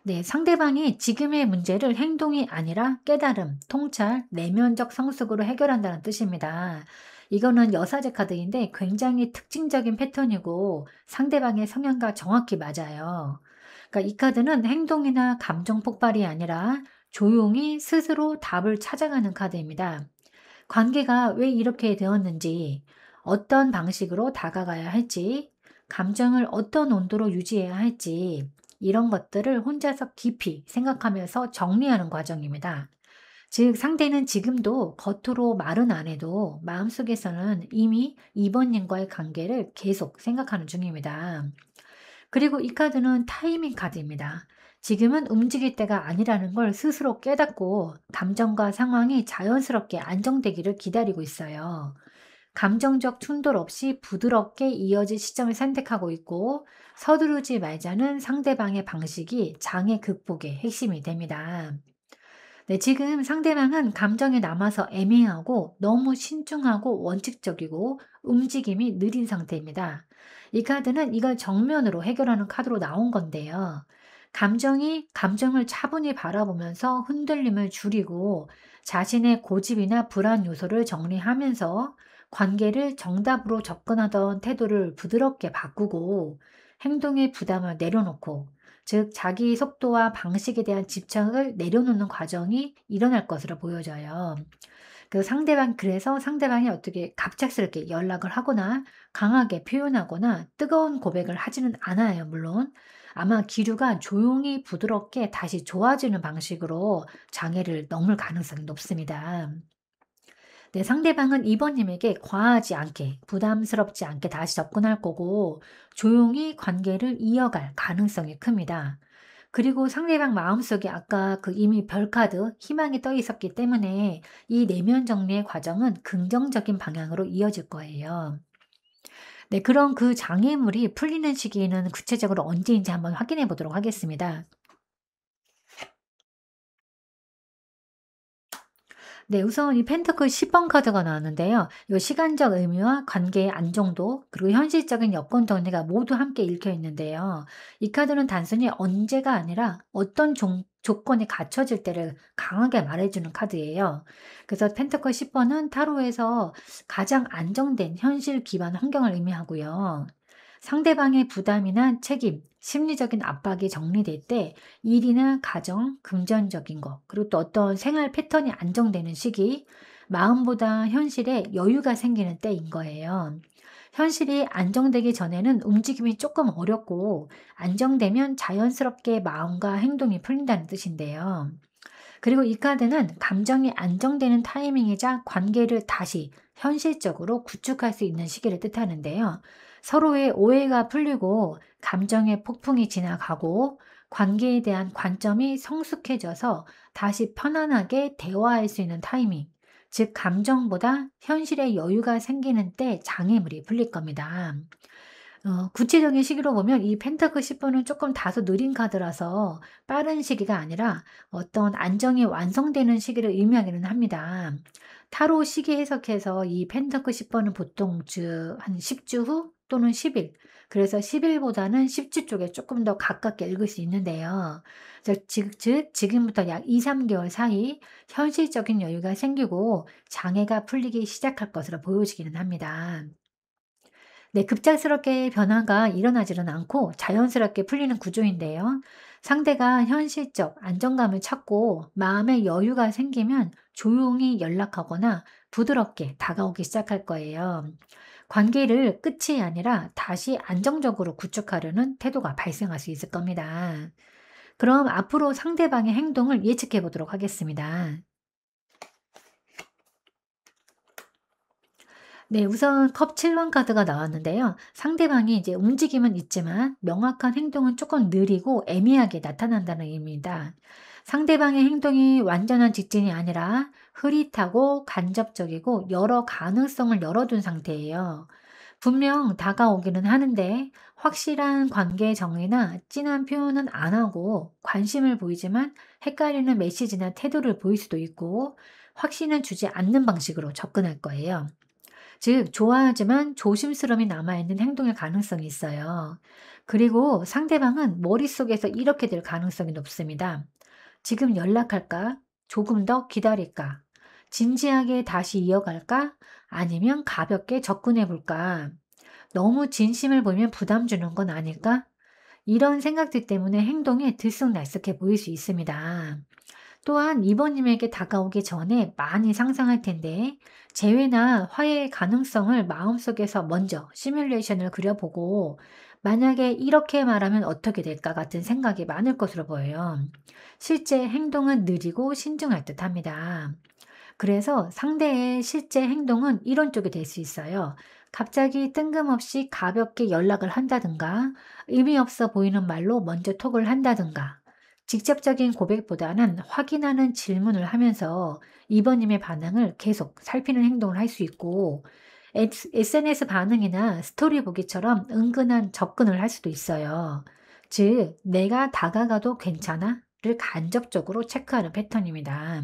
네, 상대방이 지금의 문제를 행동이 아니라 깨달음, 통찰, 내면적 성숙으로 해결한다는 뜻입니다. 이거는 여사제 카드인데 굉장히 특징적인 패턴이고 상대방의 성향과 정확히 맞아요. 그러니까 이 카드는 행동이나 감정 폭발이 아니라 조용히 스스로 답을 찾아가는 카드입니다. 관계가 왜 이렇게 되었는지, 어떤 방식으로 다가가야 할지, 감정을 어떤 온도로 유지해야 할지, 이런 것들을 혼자서 깊이 생각하면서 정리하는 과정입니다. 즉, 상대는 지금도 겉으로 말은 안 해도 마음속에서는 이미 이번님과의 관계를 계속 생각하는 중입니다. 그리고 이 카드는 타이밍 카드입니다. 지금은 움직일 때가 아니라는 걸 스스로 깨닫고 감정과 상황이 자연스럽게 안정되기를 기다리고 있어요. 감정적 충돌 없이 부드럽게 이어질 시점을 선택하고 있고 서두르지 말자는 상대방의 방식이 장애 극복의 핵심이 됩니다. 네, 지금 상대방은 감정에 남아서 애매하고 너무 신중하고 원칙적이고 움직임이 느린 상태입니다. 이 카드는 이걸 정면으로 해결하는 카드로 나온 건데요. 감정이 감정을 차분히 바라보면서 흔들림을 줄이고 자신의 고집이나 불안 요소를 정리하면서 관계를 정답으로 접근하던 태도를 부드럽게 바꾸고 행동의 부담을 내려놓고, 즉 자기 속도와 방식에 대한 집착을 내려놓는 과정이 일어날 것으로 보여져요. 그래서 상대방이 어떻게 갑작스럽게 연락을 하거나 강하게 표현하거나 뜨거운 고백을 하지는 않아요, 물론. 아마 기류가 조용히 부드럽게 다시 좋아지는 방식으로 장애를 넘을 가능성이 높습니다. 네, 상대방은 이번님에게 과하지 않게, 부담스럽지 않게 다시 접근할 거고, 조용히 관계를 이어갈 가능성이 큽니다. 그리고 상대방 마음속에 아까 그 이미 별카드 희망이 떠 있었기 때문에 이 내면 정리의 과정은 긍정적인 방향으로 이어질 거예요. 네, 그럼 그 장애물이 풀리는 시기는 구체적으로 언제인지 한번 확인해 보도록 하겠습니다. 네, 우선 이 펜터클 10번 카드가 나왔는데요. 이 시간적 의미와 관계의 안정도, 그리고 현실적인 여건 정리가 모두 함께 읽혀 있는데요. 이 카드는 단순히 언제가 아니라 어떤 조건이 갖춰질 때를 강하게 말해주는 카드예요. 그래서 펜터클 10번은 타로에서 가장 안정된 현실 기반 환경을 의미하고요. 상대방의 부담이나 책임, 심리적인 압박이 정리될 때 일이나 가정, 금전적인 거, 그리고 또 어떤 생활 패턴이 안정되는 시기, 마음보다 현실에 여유가 생기는 때인 거예요. 현실이 안정되기 전에는 움직임이 조금 어렵고, 안정되면 자연스럽게 마음과 행동이 풀린다는 뜻인데요. 그리고 이 카드는 감정이 안정되는 타이밍이자 관계를 다시 현실적으로 구축할 수 있는 시기를 뜻하는데요. 서로의 오해가 풀리고 감정의 폭풍이 지나가고 관계에 대한 관점이 성숙해져서 다시 편안하게 대화할 수 있는 타이밍, 즉 감정보다 현실의 여유가 생기는 때 장애물이 풀릴 겁니다. 구체적인 시기로 보면 이 펜타클 10번은 조금 다소 느린 카드라서 빠른 시기가 아니라 어떤 안정이 완성되는 시기를 의미하기는 합니다. 타로 시기 해석해서 이 펜타클 10번은 보통 한 10주 후 또는 10일, 그래서 10일보다는 10주 쪽에 조금 더 가깝게 읽을 수 있는데요. 즉 지금부터 약 2-3개월 사이 현실적인 여유가 생기고 장애가 풀리기 시작할 것으로 보여지기는 합니다. 네, 급작스럽게 변화가 일어나지는 않고 자연스럽게 풀리는 구조인데요. 상대가 현실적 안정감을 찾고 마음의 여유가 생기면 조용히 연락하거나 부드럽게 다가오기 시작할 거예요. 관계를 끝이 아니라 다시 안정적으로 구축하려는 태도가 발생할 수 있을 겁니다. 그럼 앞으로 상대방의 행동을 예측해 보도록 하겠습니다. 네, 우선 컵 7번 카드가 나왔는데요. 상대방이 이제 움직임은 있지만 명확한 행동은 조금 느리고 애매하게 나타난다는 의미입니다. 상대방의 행동이 완전한 직진이 아니라 흐릿하고 간접적이고 여러 가능성을 열어둔 상태예요. 분명 다가오기는 하는데 확실한 관계 정의나 진한 표현은 안 하고 관심을 보이지만 헷갈리는 메시지나 태도를 보일 수도 있고, 확신은 주지 않는 방식으로 접근할 거예요. 즉, 좋아하지만 조심스러움이 남아있는 행동일 가능성이 있어요. 그리고 상대방은 머릿속에서 이렇게 될 가능성이 높습니다. 지금 연락할까? 조금 더 기다릴까? 진지하게 다시 이어갈까? 아니면 가볍게 접근해 볼까? 너무 진심을 보이면 부담 주는 건 아닐까? 이런 생각들 때문에 행동에 들쑥날쑥해 보일 수 있습니다. 또한 이번님에게 다가오기 전에 많이 상상할 텐데 재회나 화해의 가능성을 마음속에서 먼저 시뮬레이션을 그려보고, 만약에 이렇게 말하면 어떻게 될까 같은 생각이 많을 것으로 보여요. 실제 행동은 느리고 신중할 듯합니다. 그래서 상대의 실제 행동은 이런 쪽이 될 수 있어요. 갑자기 뜬금없이 가볍게 연락을 한다든가, 의미 없어 보이는 말로 먼저 톡을 한다든가, 직접적인 고백보다는 확인하는 질문을 하면서 이번님의 반응을 계속 살피는 행동을 할 수 있고, SNS 반응이나 스토리 보기처럼 은근한 접근을 할 수도 있어요. 즉, 내가 다가가도 괜찮아? 를 간접적으로 체크하는 패턴입니다.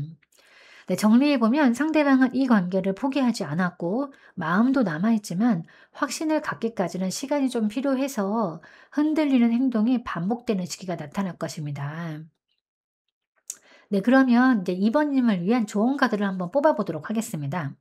네, 정리해보면 상대방은 이 관계를 포기하지 않았고 마음도 남아있지만 확신을 갖기까지는 시간이 좀 필요해서 흔들리는 행동이 반복되는 시기가 나타날 것입니다. 네, 그러면 이제 2번님을 위한 조언 카드를 한번 뽑아보도록 하겠습니다.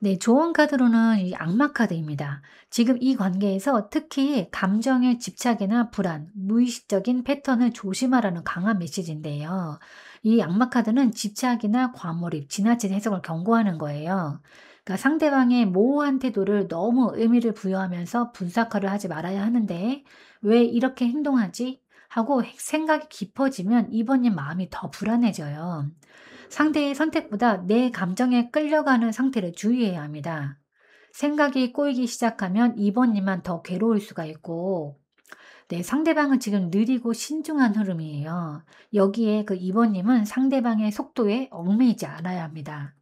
네, 조언 카드로는 이 악마 카드입니다. 지금 이 관계에서 특히 감정의 집착이나 불안, 무의식적인 패턴을 조심하라는 강한 메시지인데요. 이 악마 카드는 집착이나 과몰입, 지나친 해석을 경고하는 거예요. 그러니까 상대방의 모호한 태도를 너무 의미를 부여하면서 분석을 하지 말아야 하는데 왜 이렇게 행동하지? 하고 생각이 깊어지면 이번님 마음이 더 불안해져요. 상대의 선택보다 내 감정에 끌려가는 상태를 주의해야 합니다. 생각이 꼬이기 시작하면 2번님만 더 괴로울 수가 있고, 네, 상대방은 지금 느리고 신중한 흐름이에요. 여기에 그 2번님은 상대방의 속도에 얽매이지 않아야 합니다.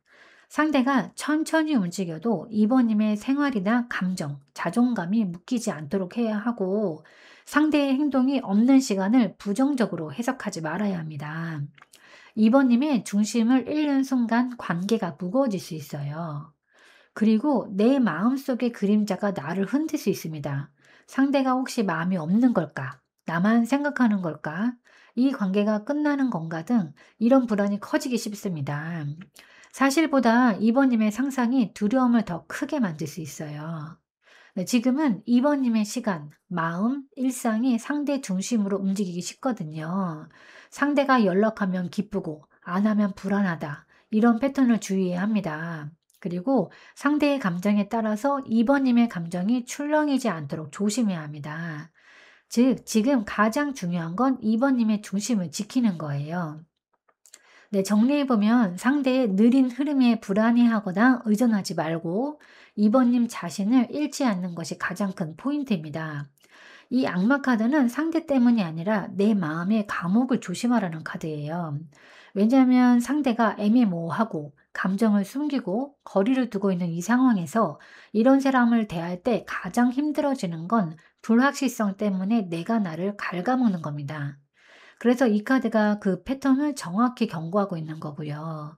상대가 천천히 움직여도 2번님의 생활이나 감정, 자존감이 묶이지 않도록 해야 하고, 상대의 행동이 없는 시간을 부정적으로 해석하지 말아야 합니다. 2번님의 중심을 잃는 순간 관계가 무거워질 수 있어요. 그리고 내 마음속의 그림자가 나를 흔들 수 있습니다. 상대가 혹시 마음이 없는 걸까? 나만 생각하는 걸까? 이 관계가 끝나는 건가 등 이런 불안이 커지기 쉽습니다. 사실보다 2번님의 상상이 두려움을 더 크게 만들 수 있어요. 네, 지금은 2번님의 시간, 마음, 일상이 상대 중심으로 움직이기 쉽거든요. 상대가 연락하면 기쁘고 안 하면 불안하다. 이런 패턴을 주의해야 합니다. 그리고 상대의 감정에 따라서 2번님의 감정이 출렁이지 않도록 조심해야 합니다. 즉, 지금 가장 중요한 건 2번님의 중심을 지키는 거예요. 네, 정리해보면 상대의 느린 흐름에 불안해하거나 의존하지 말고 2번님 자신을 잃지 않는 것이 가장 큰 포인트입니다. 이 악마 카드는 상대 때문이 아니라 내 마음의 감옥을 조심하라는 카드예요. 왜냐하면 상대가 애매모호하고 감정을 숨기고 거리를 두고 있는 이 상황에서 이런 사람을 대할 때 가장 힘들어지는 건 불확실성 때문에 내가 나를 갉아먹는 겁니다. 그래서 이 카드가 그 패턴을 정확히 경고하고 있는 거고요.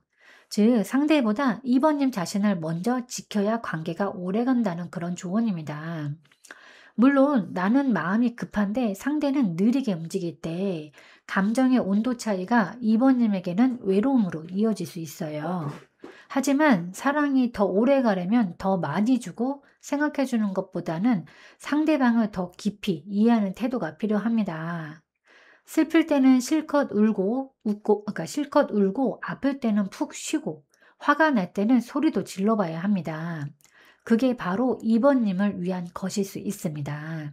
즉, 상대보다 2번님 자신을 먼저 지켜야 관계가 오래 간다는 그런 조언입니다. 물론 나는 마음이 급한데 상대는 느리게 움직일 때 감정의 온도 차이가 2번님에게는 외로움으로 이어질 수 있어요. 하지만 사랑이 더 오래 가려면 더 많이 주고 생각해 주는 것보다는 상대방을 더 깊이 이해하는 태도가 필요합니다. 슬플 때는 실컷 울고 웃고 그러니까 실컷 울고 아플 때는 푹 쉬고 화가 날 때는 소리도 질러 봐야 합니다. 그게 바로 2번 님을 위한 것일 수 있습니다.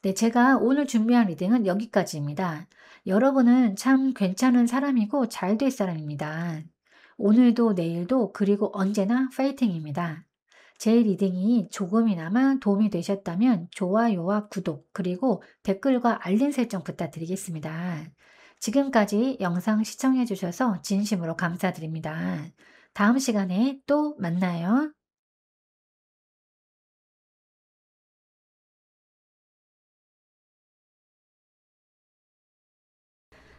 네, 제가 오늘 준비한 리딩은 여기까지입니다. 여러분은 참 괜찮은 사람이고 잘 될 사람입니다. 오늘도 내일도 그리고 언제나 파이팅입니다. 제 리딩이 조금이나마 도움이 되셨다면 좋아요와 구독 그리고 댓글과 알림 설정 부탁드리겠습니다. 지금까지 영상 시청해 주셔서 진심으로 감사드립니다. 다음 시간에 또 만나요.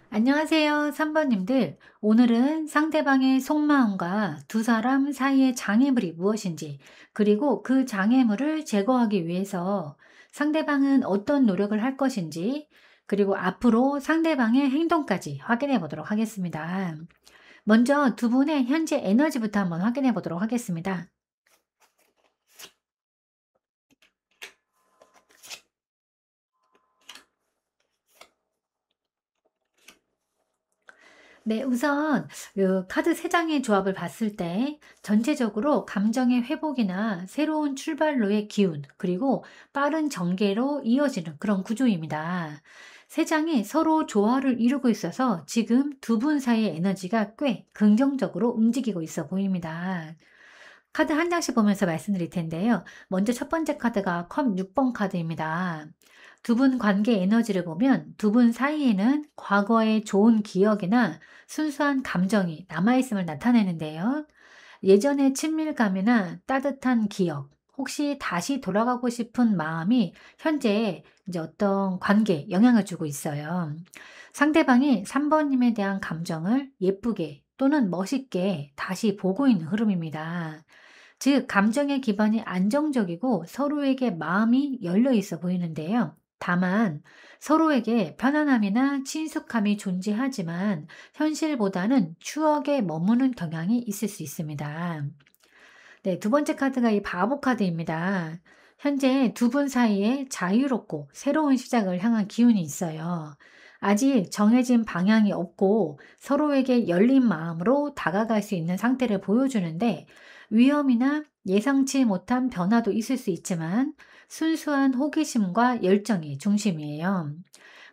안녕하세요, 3번님들. 오늘은 상대방의 속마음과 두 사람 사이의 장애물이 무엇인지, 그리고 그 장애물을 제거하기 위해서 상대방은 어떤 노력을 할 것인지, 그리고 앞으로 상대방의 행동까지 확인해 보도록 하겠습니다. 먼저 두 분의 현재 에너지부터 한번 확인해 보도록 하겠습니다. 네, 우선 그 카드 세 장의 조합을 봤을 때 전체적으로 감정의 회복이나 새로운 출발로의 기운, 그리고 빠른 전개로 이어지는 그런 구조입니다. 세 장이 서로 조화를 이루고 있어서 지금 두 분 사이의 에너지가 꽤 긍정적으로 움직이고 있어 보입니다. 카드 한 장씩 보면서 말씀드릴 텐데요. 먼저 첫 번째 카드가 컵 6번 카드입니다. 두 분 관계 에너지를 보면 두 분 사이에는 과거의 좋은 기억이나 순수한 감정이 남아있음을 나타내는데요. 예전의 친밀감이나 따뜻한 기억 혹시 다시 돌아가고 싶은 마음이 현재 이제 어떤 관계에 영향을 주고 있어요. 상대방이 3번 님에 대한 감정을 예쁘게 또는 멋있게 다시 보고 있는 흐름입니다. 즉 감정의 기반이 안정적이고 서로에게 마음이 열려 있어 보이는데요. 다만 서로에게 편안함이나 친숙함이 존재하지만 현실보다는 추억에 머무는 경향이 있을 수 있습니다. 네, 두 번째 카드가 이 바보 카드입니다. 현재 두 분 사이에 자유롭고 새로운 시작을 향한 기운이 있어요. 아직 정해진 방향이 없고 서로에게 열린 마음으로 다가갈 수 있는 상태를 보여주는데 위험이나 예상치 못한 변화도 있을 수 있지만 순수한 호기심과 열정이 중심이에요.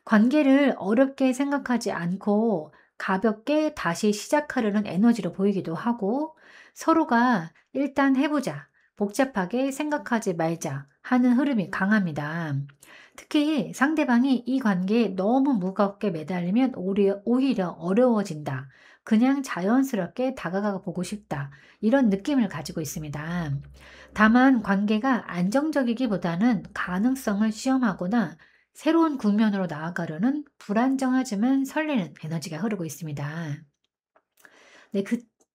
관계를 어렵게 생각하지 않고 가볍게 다시 시작하려는 에너지로 보이기도 하고 서로가 일단 해보자, 복잡하게 생각하지 말자 하는 흐름이 강합니다. 특히 상대방이 이 관계에 너무 무겁게 매달리면 오히려 어려워진다. 그냥 자연스럽게 다가가 보고 싶다. 이런 느낌을 가지고 있습니다. 다만 관계가 안정적이기보다는 가능성을 시험하거나 새로운 국면으로 나아가려는 불안정하지만 설레는 에너지가 흐르고 있습니다. 네,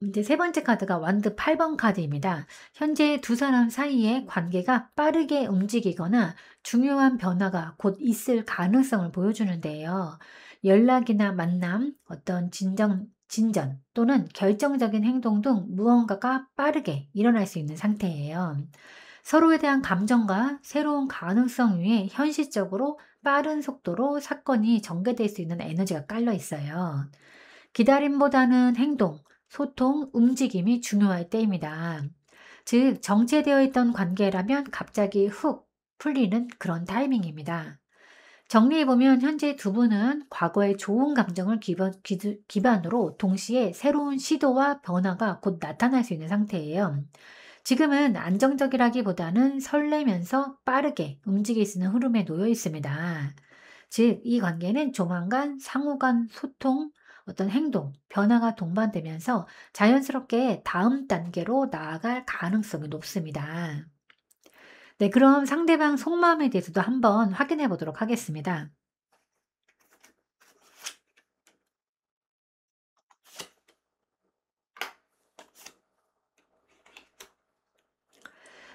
이제 세 번째 카드가 완드 8번 카드입니다. 현재 두 사람 사이의 관계가 빠르게 움직이거나 중요한 변화가 곧 있을 가능성을 보여주는데요. 연락이나 만남, 어떤 진전 또는 결정적인 행동 등 무언가가 빠르게 일어날 수 있는 상태예요. 서로에 대한 감정과 새로운 가능성 위에 현실적으로 빠른 속도로 사건이 전개될 수 있는 에너지가 깔려 있어요. 기다림보다는 행동, 소통, 움직임이 중요할 때입니다. 즉, 정체되어 있던 관계라면 갑자기 훅 풀리는 그런 타이밍입니다. 정리해보면 현재 두 분은 과거의 좋은 감정을 기반으로 동시에 새로운 시도와 변화가 곧 나타날 수 있는 상태예요. 지금은 안정적이라기보다는 설레면서 빠르게 움직일 수 있는 흐름에 놓여 있습니다. 즉, 이 관계는 조만간 상호 간 소통, 어떤 행동, 변화가 동반되면서 자연스럽게 다음 단계로 나아갈 가능성이 높습니다. 네, 그럼 상대방 속마음에 대해서도 한번 확인해 보도록 하겠습니다.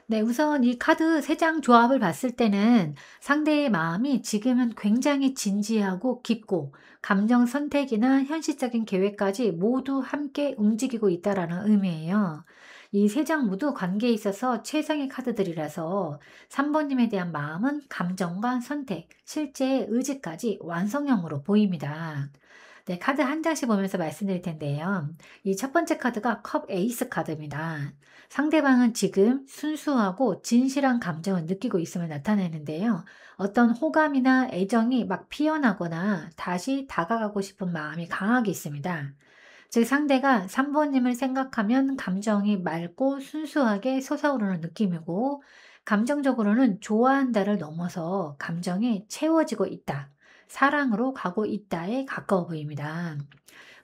네, 우선 이 카드 3장 조합을 봤을 때는 상대의 마음이 지금은 굉장히 진지하고 깊고 감정 선택이나 현실적인 계획까지 모두 함께 움직이고 있다라는 의미예요. 이 3장 모두 관계에 있어서 최상의 카드들이라서 3번님에 대한 마음은 감정과 선택, 실제의 의지까지 완성형으로 보입니다. 네, 카드 한 장씩 보면서 말씀드릴 텐데요. 이 첫 번째 카드가 컵 에이스 카드입니다. 상대방은 지금 순수하고 진실한 감정을 느끼고 있음을 나타내는데요. 어떤 호감이나 애정이 막 피어나거나 다시 다가가고 싶은 마음이 강하게 있습니다. 즉 상대가 3번님을 생각하면 감정이 맑고 순수하게 솟아오르는 느낌이고 감정적으로는 좋아한다를 넘어서 감정이 채워지고 있다. 사랑으로 가고 있다에 가까워 보입니다.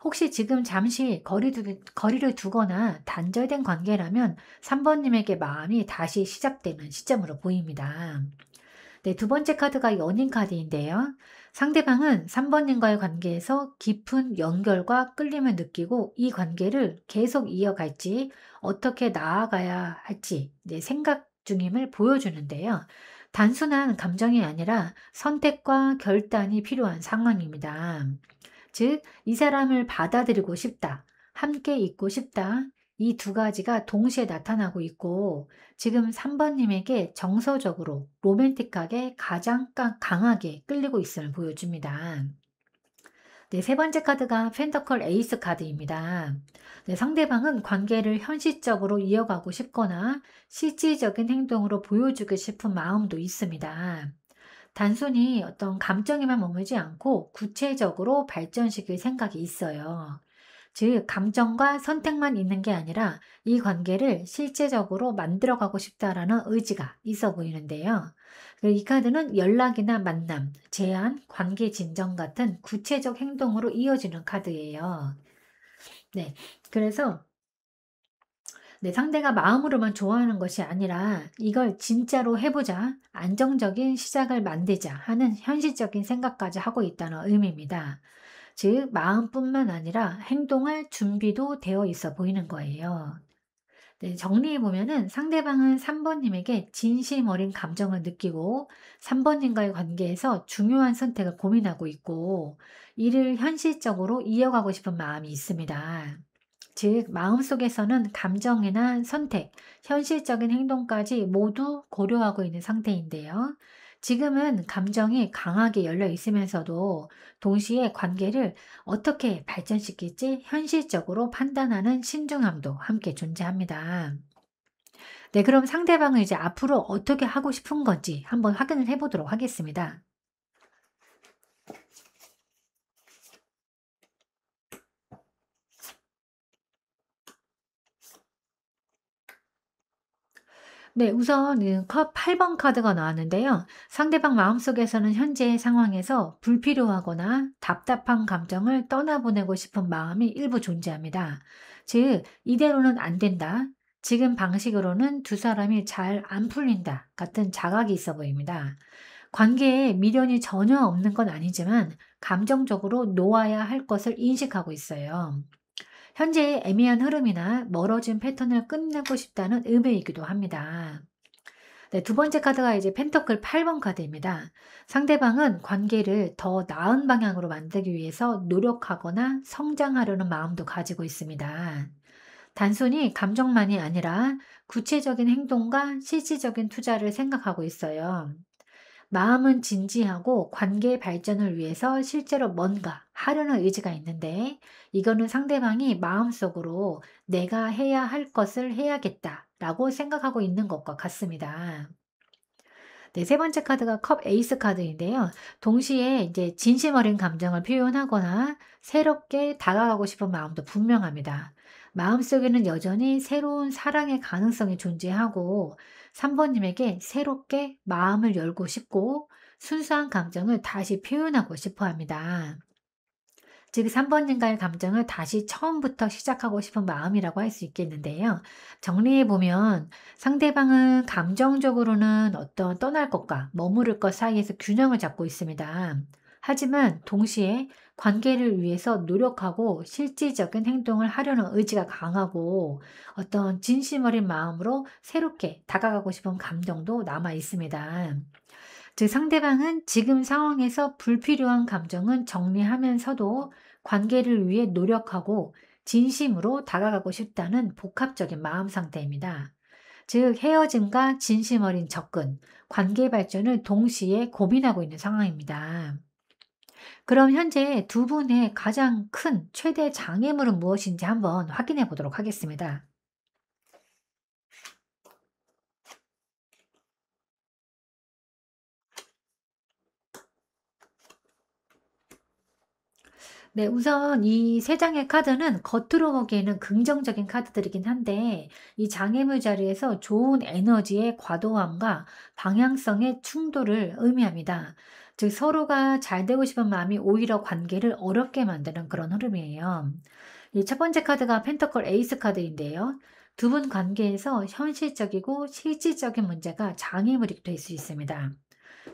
혹시 지금 잠시 거리를 두거나 단절된 관계라면 3번님에게 마음이 다시 시작되는 시점으로 보입니다. 네, 두 번째 카드가 연인 카드인데요. 상대방은 3번님과의 관계에서 깊은 연결과 끌림을 느끼고 이 관계를 계속 이어갈지 어떻게 나아가야 할지 생각 중임을 보여주는데요. 단순한 감정이 아니라 선택과 결단이 필요한 상황입니다. 즉, 이 사람을 받아들이고 싶다, 함께 있고 싶다, 이 두 가지가 동시에 나타나고 있고, 지금 3번님에게 정서적으로 로맨틱하게 가장 강하게 끌리고 있음을 보여줍니다. 네, 세 번째 카드가 펜터클 에이스 카드입니다. 네, 상대방은 관계를 현실적으로 이어가고 싶거나 실질적인 행동으로 보여주고 싶은 마음도 있습니다. 단순히 어떤 감정에만 머물지 않고 구체적으로 발전시킬 생각이 있어요. 즉, 감정과 선택만 있는 게 아니라 이 관계를 실제적으로 만들어가고 싶다라는 의지가 있어 보이는데요. 이 카드는 연락이나 만남, 제안, 관계 진정 같은 구체적 행동으로 이어지는 카드예요. 네. 그래서 내 상대가 마음으로만 좋아하는 것이 아니라 이걸 진짜로 해보자, 안정적인 시작을 만들자 하는 현실적인 생각까지 하고 있다는 의미입니다. 즉, 마음뿐만 아니라 행동할 준비도 되어 있어 보이는 거예요. 네, 정리해 보면은 상대방은 3번님에게 진심 어린 감정을 느끼고 3번님과의 관계에서 중요한 선택을 고민하고 있고 이를 현실적으로 이어가고 싶은 마음이 있습니다. 즉, 마음속에서는 감정이나 선택, 현실적인 행동까지 모두 고려하고 있는 상태인데요. 지금은 감정이 강하게 열려 있으면서도 동시에 관계를 어떻게 발전시킬지 현실적으로 판단하는 신중함도 함께 존재합니다. 네, 그럼 상대방은 이제 앞으로 어떻게 하고 싶은 건지 한번 확인을 해보도록 하겠습니다. 네, 우선 컵 8번 카드가 나왔는데요. 상대방 마음속에서는 현재 상황에서 불필요하거나 답답한 감정을 떠나보내고 싶은 마음이 일부 존재합니다. 즉, 이대로는 안 된다. 지금 방식으로는 두 사람이 잘 안 풀린다. 같은 자각이 있어 보입니다. 관계에 미련이 전혀 없는 건 아니지만 감정적으로 놓아야 할 것을 인식하고 있어요. 현재의 애매한 흐름이나 멀어진 패턴을 끝내고 싶다는 의미이기도 합니다. 네, 두 번째 카드가 이제 펜터클 8번 카드입니다. 상대방은 관계를 더 나은 방향으로 만들기 위해서 노력하거나 성장하려는 마음도 가지고 있습니다. 단순히 감정만이 아니라 구체적인 행동과 실질적인 투자를 생각하고 있어요. 마음은 진지하고 관계 발전을 위해서 실제로 뭔가 하려는 의지가 있는데 이거는 상대방이 마음속으로 내가 해야 할 것을 해야겠다라고 생각하고 있는 것과 같습니다. 네, 세 번째 카드가 컵 에이스 카드인데요. 동시에 이제 진심 어린 감정을 표현하거나 새롭게 다가가고 싶은 마음도 분명합니다. 마음속에는 여전히 새로운 사랑의 가능성이 존재하고 3번님에게 새롭게 마음을 열고 싶고 순수한 감정을 다시 표현하고 싶어 합니다. 즉 3번님과의 감정을 다시 처음부터 시작하고 싶은 마음이라고 할 수 있겠는데요. 정리해 보면 상대방은 감정적으로는 어떤 떠날 것과 머무를 것 사이에서 균형을 잡고 있습니다. 하지만 동시에 관계를 위해서 노력하고 실질적인 행동을 하려는 의지가 강하고 어떤 진심 어린 마음으로 새롭게 다가가고 싶은 감정도 남아 있습니다. 즉 상대방은 지금 상황에서 불필요한 감정은 정리하면서도 관계를 위해 노력하고 진심으로 다가가고 싶다는 복합적인 마음 상태입니다. 즉 헤어짐과 진심 어린 접근, 관계 발전을 동시에 고민하고 있는 상황입니다. 그럼 현재 두 분의 가장 큰 최대 장애물은 무엇인지 한번 확인해 보도록 하겠습니다. 네, 우선 이 세 장의 카드는 겉으로 보기에는 긍정적인 카드들이긴 한데 이 장애물 자리에서 좋은 에너지의 과도함과 방향성의 충돌을 의미합니다. 즉 서로가 잘 되고 싶은 마음이 오히려 관계를 어렵게 만드는 그런 흐름이에요. 이 첫 번째 카드가 펜터클 에이스 카드인데요. 두 분 관계에서 현실적이고 실질적인 문제가 장애물이 될 수 있습니다.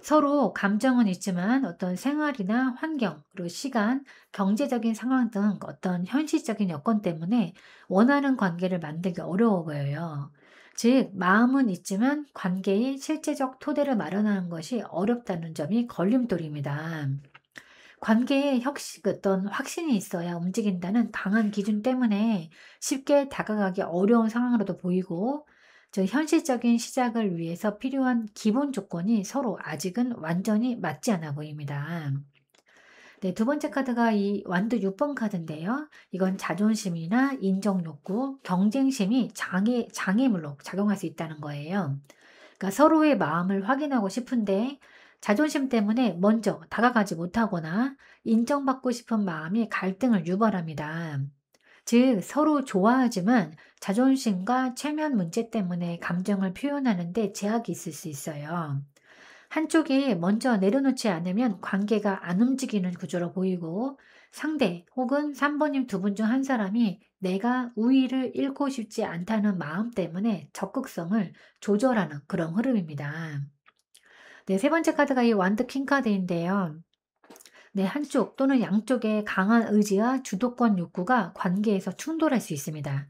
서로 감정은 있지만 어떤 생활이나 환경, 그리고 시간, 경제적인 상황 등 어떤 현실적인 여건 때문에 원하는 관계를 만들기 어려워 보여요. 즉, 마음은 있지만 관계의 실제적 토대를 마련하는 것이 어렵다는 점이 걸림돌입니다. 관계에 어떤 확신이 있어야 움직인다는 강한 기준 때문에 쉽게 다가가기 어려운 상황으로도 보이고, 저 현실적인 시작을 위해서 필요한 기본 조건이 서로 아직은 완전히 맞지 않아 보입니다. 네, 두 번째 카드가 이 완드 6번 카드인데요. 이건 자존심이나 인정 욕구, 경쟁심이 장애물로 작용할 수 있다는 거예요. 그러니까 서로의 마음을 확인하고 싶은데 자존심 때문에 먼저 다가가지 못하거나 인정받고 싶은 마음이 갈등을 유발합니다. 즉, 서로 좋아하지만 자존심과 체면 문제 때문에 감정을 표현하는데 제약이 있을 수 있어요. 한쪽이 먼저 내려놓지 않으면 관계가 안 움직이는 구조로 보이고 상대 혹은 3번님 두 분 중 한 사람이 내가 우위를 잃고 싶지 않다는 마음 때문에 적극성을 조절하는 그런 흐름입니다. 네, 세 번째 카드가 이 완드 킹 카드인데요. 네, 한쪽 또는 양쪽의 강한 의지와 주도권 욕구가 관계에서 충돌할 수 있습니다.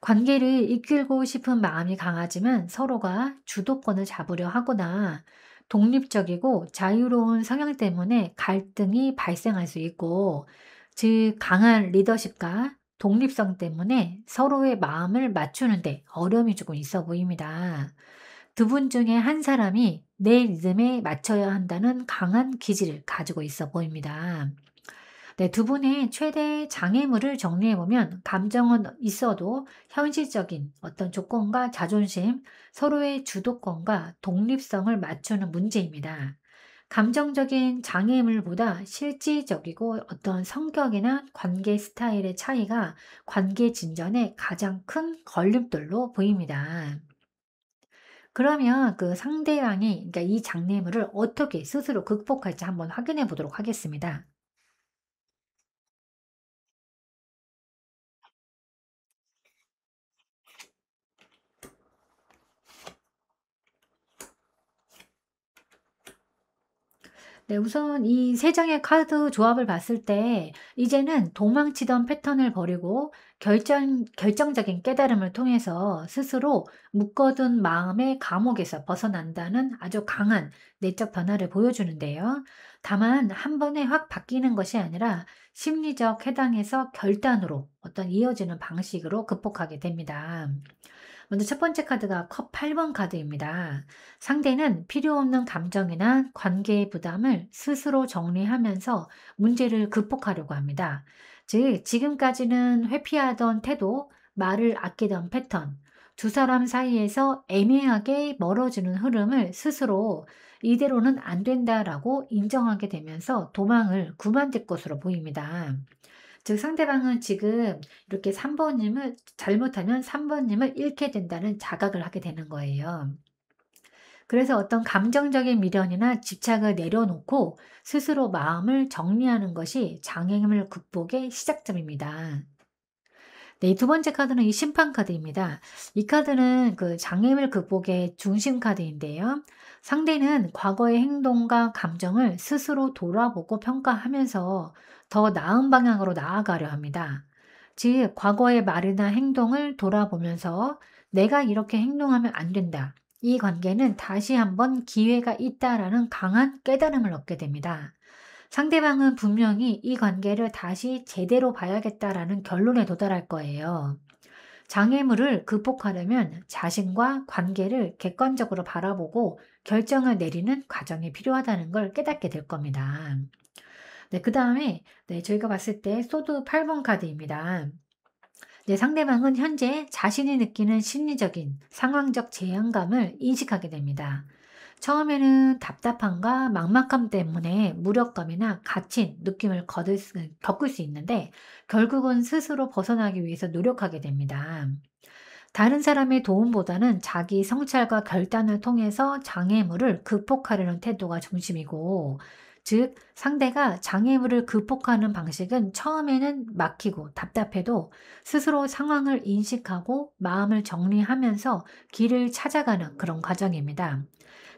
관계를 이끌고 싶은 마음이 강하지만 서로가 주도권을 잡으려 하거나 독립적이고 자유로운 성향 때문에 갈등이 발생할 수 있고, 즉, 강한 리더십과 독립성 때문에 서로의 마음을 맞추는데 어려움이 조금 있어 보입니다. 두 분 중에 한 사람이 내 리듬에 맞춰야 한다는 강한 기질을 가지고 있어 보입니다. 네, 두 분의 최대 장애물을 정리해 보면 감정은 있어도 현실적인 어떤 조건과 자존심, 서로의 주도권과 독립성을 맞추는 문제입니다. 감정적인 장애물보다 실질적이고 어떤 성격이나 관계 스타일의 차이가 관계 진전에 가장 큰 걸림돌로 보입니다. 그러면 그 상대방이, 그러니까 이 장애물을 어떻게 스스로 극복할지 한번 확인해 보도록 하겠습니다. 네, 우선 이 세 장의 카드 조합을 봤을 때 이제는 도망치던 패턴을 버리고 결정적인 깨달음을 통해서 스스로 묶어둔 마음의 감옥에서 벗어난다는 아주 강한 내적 변화를 보여주는데요. 다만 한 번에 확 바뀌는 것이 아니라 심리적 해당에서 결단으로 어떤 이어지는 방식으로 극복하게 됩니다. 먼저 첫 번째 카드가 컵 8번 카드입니다. 상대는 필요 없는 감정이나 관계의 부담을 스스로 정리하면서 문제를 극복하려고 합니다. 즉, 지금까지는 회피하던 태도, 말을 아끼던 패턴, 두 사람 사이에서 애매하게 멀어지는 흐름을 스스로 이대로는 안 된다라고 인정하게 되면서 도망을 그만둘 것으로 보입니다. 즉, 상대방은 지금 이렇게 3번 님을 잘못하면 3번 님을 잃게 된다는 자각을 하게 되는 거예요. 그래서 어떤 감정적인 미련이나 집착을 내려놓고 스스로 마음을 정리하는 것이 장애물 극복의 시작점입니다. 네, 두 번째 카드는 이 심판 카드입니다. 이 카드는 그 장애물 극복의 중심 카드인데요. 상대는 과거의 행동과 감정을 스스로 돌아보고 평가하면서 더 나은 방향으로 나아가려 합니다. 즉, 과거의 말이나 행동을 돌아보면서 내가 이렇게 행동하면 안 된다. 이 관계는 다시 한번 기회가 있다라는 강한 깨달음을 얻게 됩니다. 상대방은 분명히 이 관계를 다시 제대로 봐야겠다라는 결론에 도달할 거예요. 장애물을 극복하려면 자신과 관계를 객관적으로 바라보고 결정을 내리는 과정이 필요하다는 걸 깨닫게 될 겁니다. 네, 그 다음에 네, 저희가 봤을 때 소드 8번 카드입니다. 네, 상대방은 현재 자신이 느끼는 심리적인 상황적 제한감을 인식하게 됩니다. 처음에는 답답함과 막막함 때문에 무력감이나 갇힌 느낌을 겪을 수 있는데, 결국은 스스로 벗어나기 위해서 노력하게 됩니다. 다른 사람의 도움보다는 자기 성찰과 결단을 통해서 장애물을 극복하려는 태도가 중심이고, 즉, 상대가 장애물을 극복하는 방식은 처음에는 막히고 답답해도 스스로 상황을 인식하고 마음을 정리하면서 길을 찾아가는 그런 과정입니다.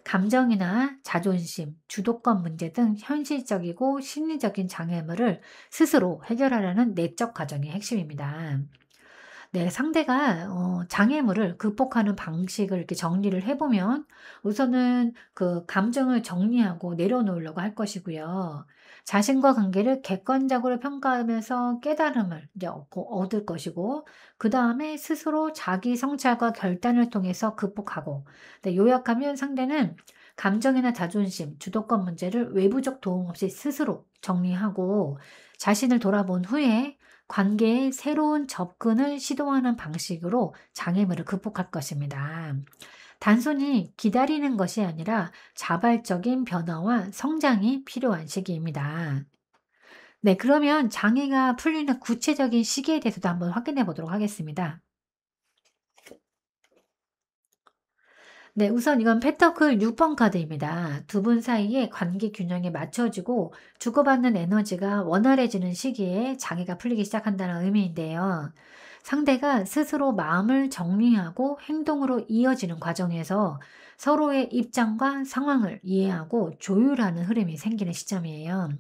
감정이나 자존심, 주도권 문제 등 현실적이고 심리적인 장애물을 스스로 해결하려는 내적 과정이 핵심입니다. 네, 상대가 장애물을 극복하는 방식을 이렇게 정리를 해보면 우선은 그 감정을 정리하고 내려놓으려고 할 것이고요. 자신과 관계를 객관적으로 평가하면서 깨달음을 이제 얻을 것이고, 그 다음에 스스로 자기 성찰과 결단을 통해서 극복하고, 네, 요약하면 상대는 감정이나 자존심, 주도권 문제를 외부적 도움 없이 스스로 정리하고 자신을 돌아본 후에 관계에 새로운 접근을 시도하는 방식으로 장애물을 극복할 것입니다. 단순히 기다리는 것이 아니라 자발적인 변화와 성장이 필요한 시기입니다. 네, 그러면 장애가 풀리는 구체적인 시기에 대해서도 한번 확인해 보도록 하겠습니다. 네, 우선 이건 페터클 6번 카드입니다. 두 분 사이의 관계 균형이 맞춰지고 주고받는 에너지가 원활해지는 시기에 장애가 풀리기 시작한다는 의미인데요. 상대가 스스로 마음을 정리하고 행동으로 이어지는 과정에서 서로의 입장과 상황을 이해하고 조율하는 흐름이 생기는 시점이에요.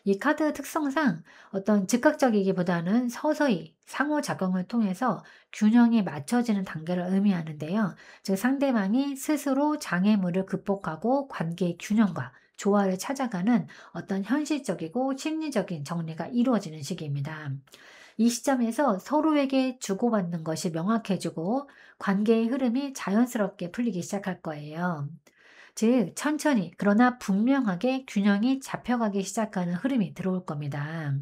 이 카드 특성상 어떤 즉각적이기보다는 서서히 상호작용을 통해서 균형이 맞춰지는 단계를 의미하는데요. 즉, 상대방이 스스로 장애물을 극복하고 관계의 균형과 조화를 찾아가는 어떤 현실적이고 심리적인 정리가 이루어지는 시기입니다. 이 시점에서 서로에게 주고받는 것이 명확해지고 관계의 흐름이 자연스럽게 풀리기 시작할 거예요. 즉, 천천히 그러나 분명하게 균형이 잡혀가기 시작하는 흐름이 들어올 겁니다.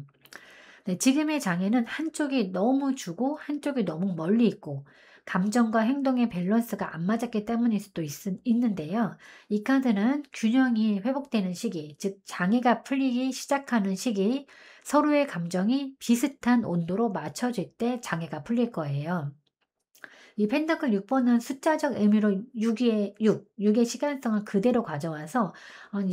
네, 지금의 장애는 한쪽이 너무 주고 한쪽이 너무 멀리 있고 감정과 행동의 밸런스가 안 맞았기 때문일 수도 있는데요. 이 카드는 균형이 회복되는 시기, 즉 장애가 풀리기 시작하는 시기, 서로의 감정이 비슷한 온도로 맞춰질 때 장애가 풀릴 거예요. 이 펜타클 6번은 숫자적 의미로 6의 6의 시간성을 그대로 가져와서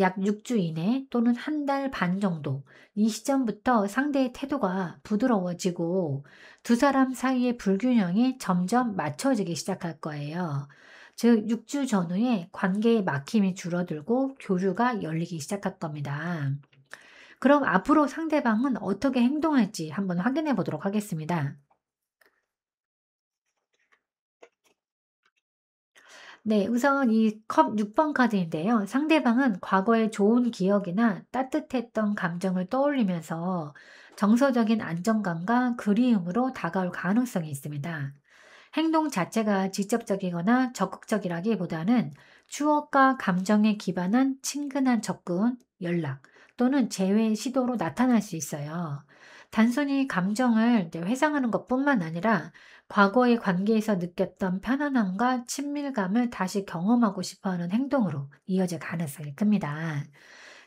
약 6주 이내 또는 한 달 반 정도, 이 시점부터 상대의 태도가 부드러워지고 두 사람 사이의 불균형이 점점 맞춰지기 시작할 거예요. 즉 6주 전후에 관계의 막힘이 줄어들고 교류가 열리기 시작할 겁니다. 그럼 앞으로 상대방은 어떻게 행동할지 한번 확인해 보도록 하겠습니다. 네, 우선 이 컵 6번 카드인데요. 상대방은 과거의 좋은 기억이나 따뜻했던 감정을 떠올리면서 정서적인 안정감과 그리움으로 다가올 가능성이 있습니다. 행동 자체가 직접적이거나 적극적이라기보다는 추억과 감정에 기반한 친근한 접근, 연락 또는 재회 시도로 나타날 수 있어요. 단순히 감정을 이제 회상하는 것뿐만 아니라 과거의 관계에서 느꼈던 편안함과 친밀감을 다시 경험하고 싶어 하는 행동으로 이어질 가능성이 큽니다.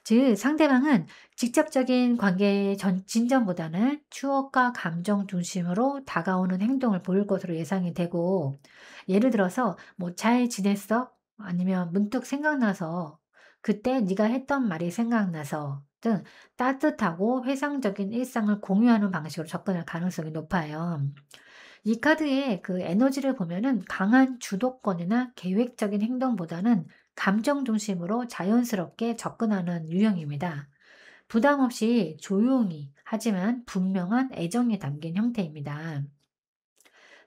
즉, 상대방은 직접적인 관계의 진전보다는 추억과 감정 중심으로 다가오는 행동을 보일 것으로 예상이 되고, 예를 들어서 뭐 잘 지냈어? 아니면 문득 생각나서, 그때 네가 했던 말이 생각나서 등 따뜻하고 회상적인 일상을 공유하는 방식으로 접근할 가능성이 높아요. 이 카드의 그 에너지를 보면은 강한 주도권이나 계획적인 행동보다는 감정 중심으로 자연스럽게 접근하는 유형입니다. 부담 없이 조용히 하지만 분명한 애정이 담긴 형태입니다.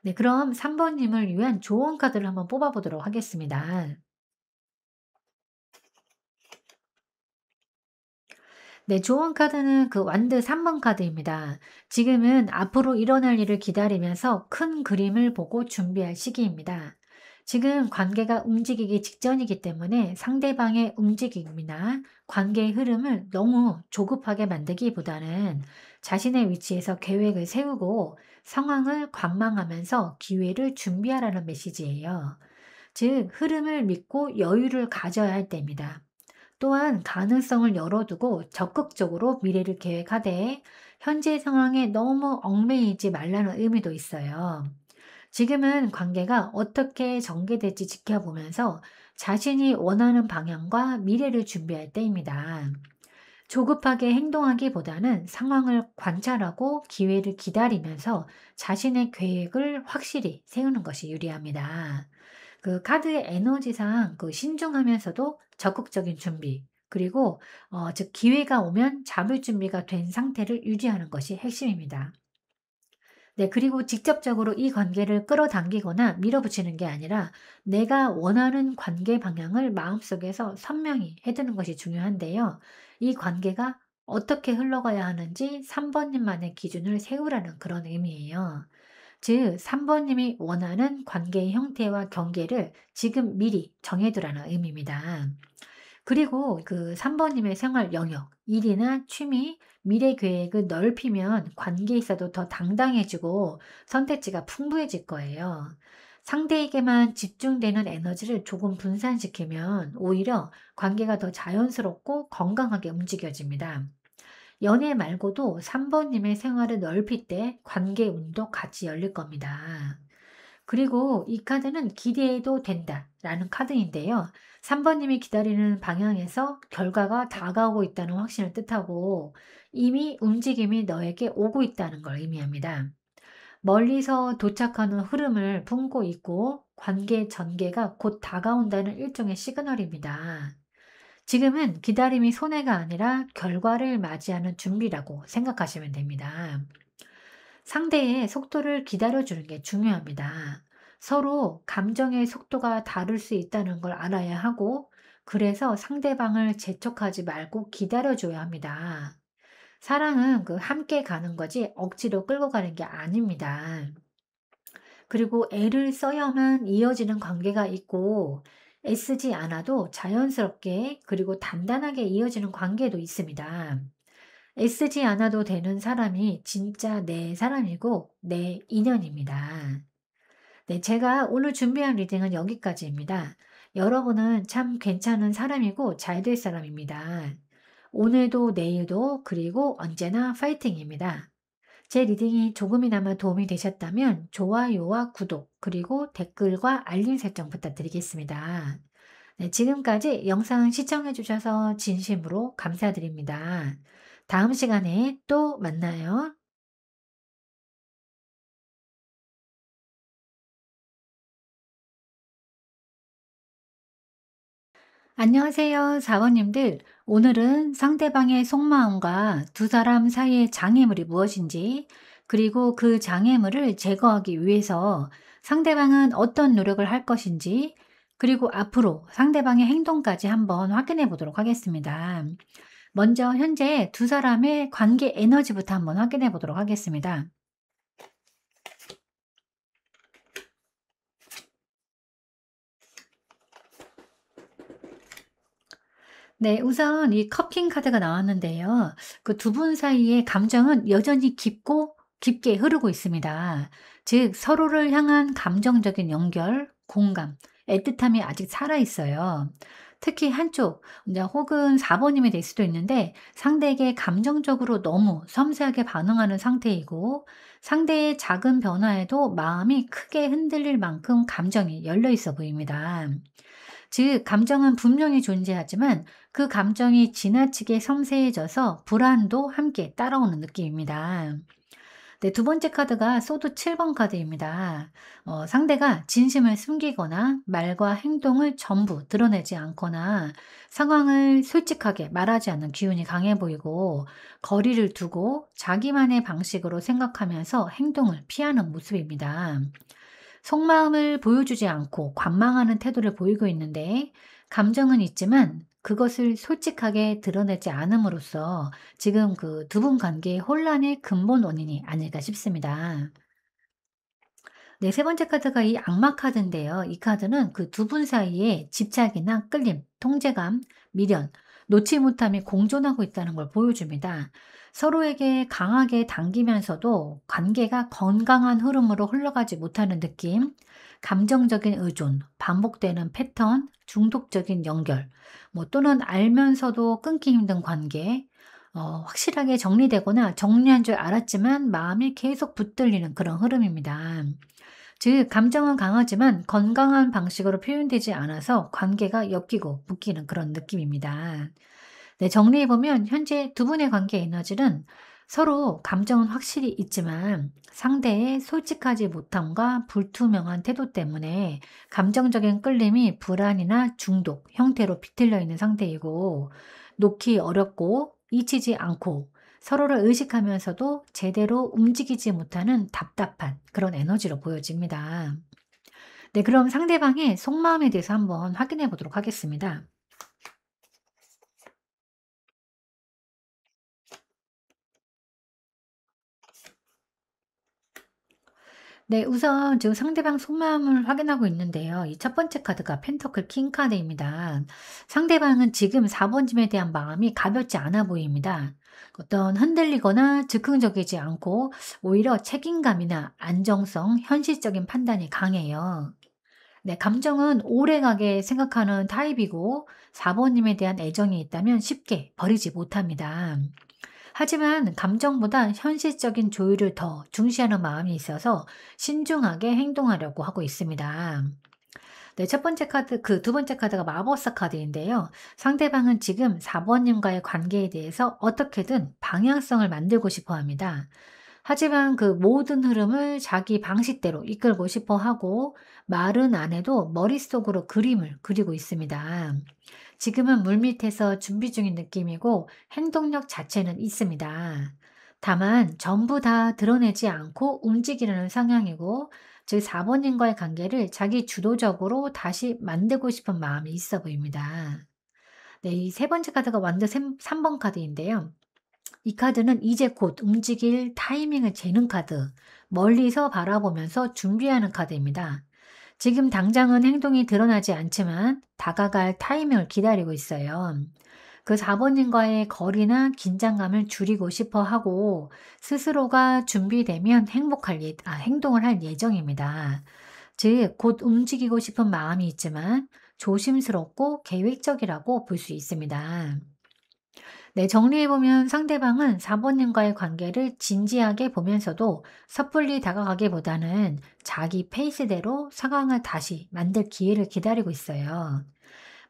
네, 그럼 3번님을 위한 조언 카드를 한번 뽑아보도록 하겠습니다. 네, 조언 카드는 그 완드 3번 카드입니다. 지금은 앞으로 일어날 일을 기다리면서 큰 그림을 보고 준비할 시기입니다. 지금 관계가 움직이기 직전이기 때문에 상대방의 움직임이나 관계의 흐름을 너무 조급하게 만들기보다는 자신의 위치에서 계획을 세우고 상황을 관망하면서 기회를 준비하라는 메시지예요. 즉, 흐름을 믿고 여유를 가져야 할 때입니다. 또한 가능성을 열어두고 적극적으로 미래를 계획하되 현재 상황에 너무 얽매이지 말라는 의미도 있어요. 지금은 관계가 어떻게 전개될지 지켜보면서 자신이 원하는 방향과 미래를 준비할 때입니다. 조급하게 행동하기보다는 상황을 관찰하고 기회를 기다리면서 자신의 계획을 확실히 세우는 것이 유리합니다. 그 카드의 에너지상 그 신중하면서도 적극적인 준비, 그리고 즉 기회가 오면 잡을 준비가 된 상태를 유지하는 것이 핵심입니다. 네, 그리고 직접적으로 이 관계를 끌어당기거나 밀어붙이는 게 아니라 내가 원하는 관계 방향을 마음속에서 선명히 해두는 것이 중요한데요. 이 관계가 어떻게 흘러가야 하는지 3번님만의 기준을 세우라는 그런 의미예요. 즉, 3번님이 원하는 관계의 형태와 경계를 지금 미리 정해두라는 의미입니다. 그리고 그 3번님의 생활 영역, 일이나 취미, 미래 계획을 넓히면 관계에 있어도 더 당당해지고 선택지가 풍부해질 거예요. 상대에게만 집중되는 에너지를 조금 분산시키면 오히려 관계가 더 자연스럽고 건강하게 움직여집니다. 연애 말고도 3번님의 생활을 넓힐 때 관계 운도 같이 열릴 겁니다. 그리고 이 카드는 기대해도 된다라는 카드인데요. 3번님이 기다리는 방향에서 결과가 다가오고 있다는 확신을 뜻하고 이미 움직임이 너에게 오고 있다는 걸 의미합니다. 멀리서 도착하는 흐름을 품고 있고 관계 전개가 곧 다가온다는 일종의 시그널입니다. 지금은 기다림이 손해가 아니라 결과를 맞이하는 준비라고 생각하시면 됩니다. 상대의 속도를 기다려주는 게 중요합니다. 서로 감정의 속도가 다를 수 있다는 걸 알아야 하고, 그래서 상대방을 재촉하지 말고 기다려줘야 합니다. 사랑은 함께 가는 거지 억지로 끌고 가는 게 아닙니다. 그리고 애를 써야만 이어지는 관계가 있고, 애쓰지 않아도 자연스럽게 그리고 단단하게 이어지는 관계도 있습니다. 애쓰지 않아도 되는 사람이 진짜 내 사람이고 내 인연입니다. 네, 제가 오늘 준비한 리딩은 여기까지입니다. 여러분은 참 괜찮은 사람이고 잘 될 사람입니다. 오늘도 내일도 그리고 언제나 파이팅입니다. 제 리딩이 조금이나마 도움이 되셨다면 좋아요와 구독 그리고 댓글과 알림 설정 부탁드리겠습니다. 네, 지금까지 영상 시청해 주셔서 진심으로 감사드립니다. 다음 시간에 또 만나요. 안녕하세요, 사원님들. 오늘은 상대방의 속마음과 두 사람 사이의 장애물이 무엇인지, 그리고 그 장애물을 제거하기 위해서 상대방은 어떤 노력을 할 것인지, 그리고 앞으로 상대방의 행동까지 한번 확인해 보도록 하겠습니다. 먼저 현재 두 사람의 관계 에너지부터 한번 확인해 보도록 하겠습니다. 네, 우선 이 커킹 카드가 나왔는데요. 그 두 분 사이의 감정은 여전히 깊고 깊게 흐르고 있습니다. 즉, 서로를 향한 감정적인 연결, 공감, 애틋함이 아직 살아 있어요. 특히 한쪽, 이제 혹은 4번님이 될 수도 있는데 상대에게 감정적으로 너무 섬세하게 반응하는 상태이고, 상대의 작은 변화에도 마음이 크게 흔들릴 만큼 감정이 열려 있어 보입니다. 즉, 감정은 분명히 존재하지만 그 감정이 지나치게 섬세해져서 불안도 함께 따라오는 느낌입니다. 네, 두 번째 카드가 소드 7번 카드입니다. 상대가 진심을 숨기거나 말과 행동을 전부 드러내지 않거나 상황을 솔직하게 말하지 않는 기운이 강해 보이고, 거리를 두고 자기만의 방식으로 생각하면서 행동을 피하는 모습입니다. 속마음을 보여주지 않고 관망하는 태도를 보이고 있는데, 감정은 있지만 그것을 솔직하게 드러내지 않음으로써 지금 그 두 분 관계의 혼란의 근본 원인이 아닐까 싶습니다. 네, 세 번째 카드가 이 악마 카드인데요. 이 카드는 그 두 분 사이에 집착이나 끌림, 통제감, 미련, 놓지 못함이 공존하고 있다는 걸 보여줍니다. 서로에게 강하게 당기면서도 관계가 건강한 흐름으로 흘러가지 못하는 느낌, 감정적인 의존, 반복되는 패턴, 중독적인 연결, 뭐 또는 알면서도 끊기 힘든 관계, 확실하게 정리되거나 정리한 줄 알았지만 마음이 계속 붙들리는 그런 흐름입니다. 즉, 감정은 강하지만 건강한 방식으로 표현되지 않아서 관계가 엮이고 묶이는 그런 느낌입니다. 네, 정리해보면 현재 두 분의 관계 에너지는 서로 감정은 확실히 있지만 상대의 솔직하지 못함과 불투명한 태도 때문에 감정적인 끌림이 불안이나 중독 형태로 비틀려 있는 상태이고, 놓기 어렵고 잊히지 않고 서로를 의식하면서도 제대로 움직이지 못하는 답답한 그런 에너지로 보여집니다. 네, 그럼 상대방의 속마음에 대해서 한번 확인해 보도록 하겠습니다. 네, 우선 지금 상대방 속마음을 확인하고 있는데요. 이 첫 번째 카드가 펜터클 킹 카드입니다. 상대방은 지금 4번짐에 대한 마음이 가볍지 않아 보입니다. 어떤 흔들리거나 즉흥적이지 않고 오히려 책임감이나 안정성, 현실적인 판단이 강해요. 네, 감정은 오래가게 생각하는 타입이고 4번님에 대한 애정이 있다면 쉽게 버리지 못합니다. 하지만 감정보다 현실적인 조율을 더 중시하는 마음이 있어서 신중하게 행동하려고 하고 있습니다. 네, 첫 번째 카드, 그 두 번째 카드가 마법사 카드인데요. 상대방은 지금 4번님과의 관계에 대해서 어떻게든 방향성을 만들고 싶어 합니다. 하지만 그 모든 흐름을 자기 방식대로 이끌고 싶어 하고 말은 안 해도 머릿속으로 그림을 그리고 있습니다. 지금은 물밑에서 준비 중인 느낌이고 행동력 자체는 있습니다. 다만 전부 다 드러내지 않고 움직이려는 성향이고, 즉 4번님과의 관계를 자기 주도적으로 다시 만들고 싶은 마음이 있어 보입니다. 네, 이 세 번째 카드가 완드 3번 카드인데요. 이 카드는 이제 곧 움직일 타이밍을 재는 카드, 멀리서 바라보면서 준비하는 카드입니다. 지금 당장은 행동이 드러나지 않지만 다가갈 타이밍을 기다리고 있어요. 그 4번님과의 거리나 긴장감을 줄이고 싶어 하고 스스로가 준비되면 행동을 할 예정입니다. 즉, 곧 움직이고 싶은 마음이 있지만 조심스럽고 계획적이라고 볼 수 있습니다. 네, 정리해보면 상대방은 4번님과의 관계를 진지하게 보면서도 섣불리 다가가기보다는 자기 페이스대로 상황을 다시 만들 기회를 기다리고 있어요.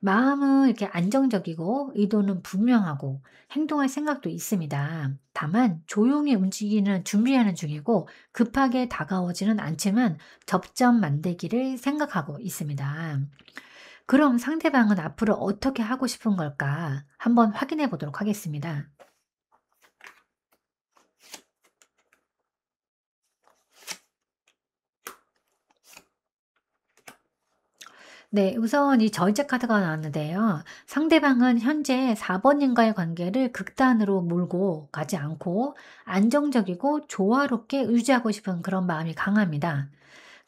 마음은 이렇게 안정적이고 의도는 분명하고 행동할 생각도 있습니다. 다만 조용히 움직이는 준비하는 중이고 급하게 다가오지는 않지만 접점 만들기를 생각하고 있습니다. 그럼 상대방은 앞으로 어떻게 하고 싶은 걸까? 한번 확인해 보도록 하겠습니다. 네, 우선 이 저이제 카드가 나왔는데요. 상대방은 현재 4번님과의 관계를 극단으로 몰고 가지 않고 안정적이고 조화롭게 유지하고 싶은 그런 마음이 강합니다.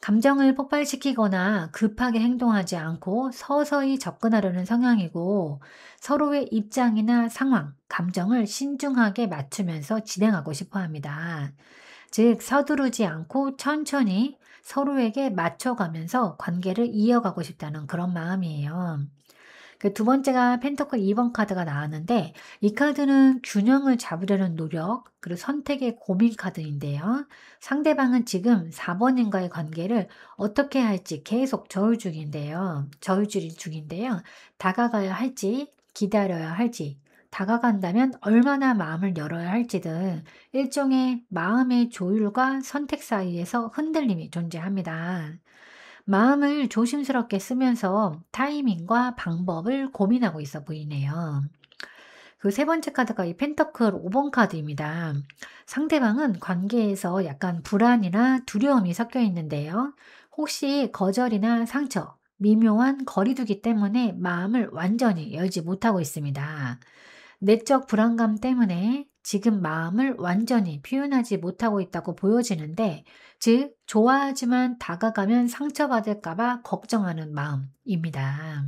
감정을 폭발시키거나 급하게 행동하지 않고 서서히 접근하려는 성향이고, 서로의 입장이나 상황, 감정을 신중하게 맞추면서 진행하고 싶어 합니다. 즉, 서두르지 않고 천천히 서로에게 맞춰가면서 관계를 이어가고 싶다는 그런 마음이에요. 그 두 번째가 펜터클 2번 카드가 나왔는데, 이 카드는 균형을 잡으려는 노력, 그리고 선택의 고민 카드인데요. 상대방은 지금 4번님과의 관계를 어떻게 할지 계속 저울질 중인데요. 다가가야 할지, 기다려야 할지, 다가간다면 얼마나 마음을 열어야 할지 등 일종의 마음의 조율과 선택 사이에서 흔들림이 존재합니다. 마음을 조심스럽게 쓰면서 타이밍과 방법을 고민하고 있어 보이네요. 그 세 번째 카드가 이 펜터클 5번 카드입니다. 상대방은 관계에서 약간 불안이나 두려움이 섞여 있는데요. 혹시 거절이나 상처, 미묘한 거리두기 때문에 마음을 완전히 열지 못하고 있습니다. 내적 불안감 때문에 지금 마음을 완전히 표현하지 못하고 있다고 보여지는데, 즉, 좋아하지만 다가가면 상처받을까봐 걱정하는 마음입니다.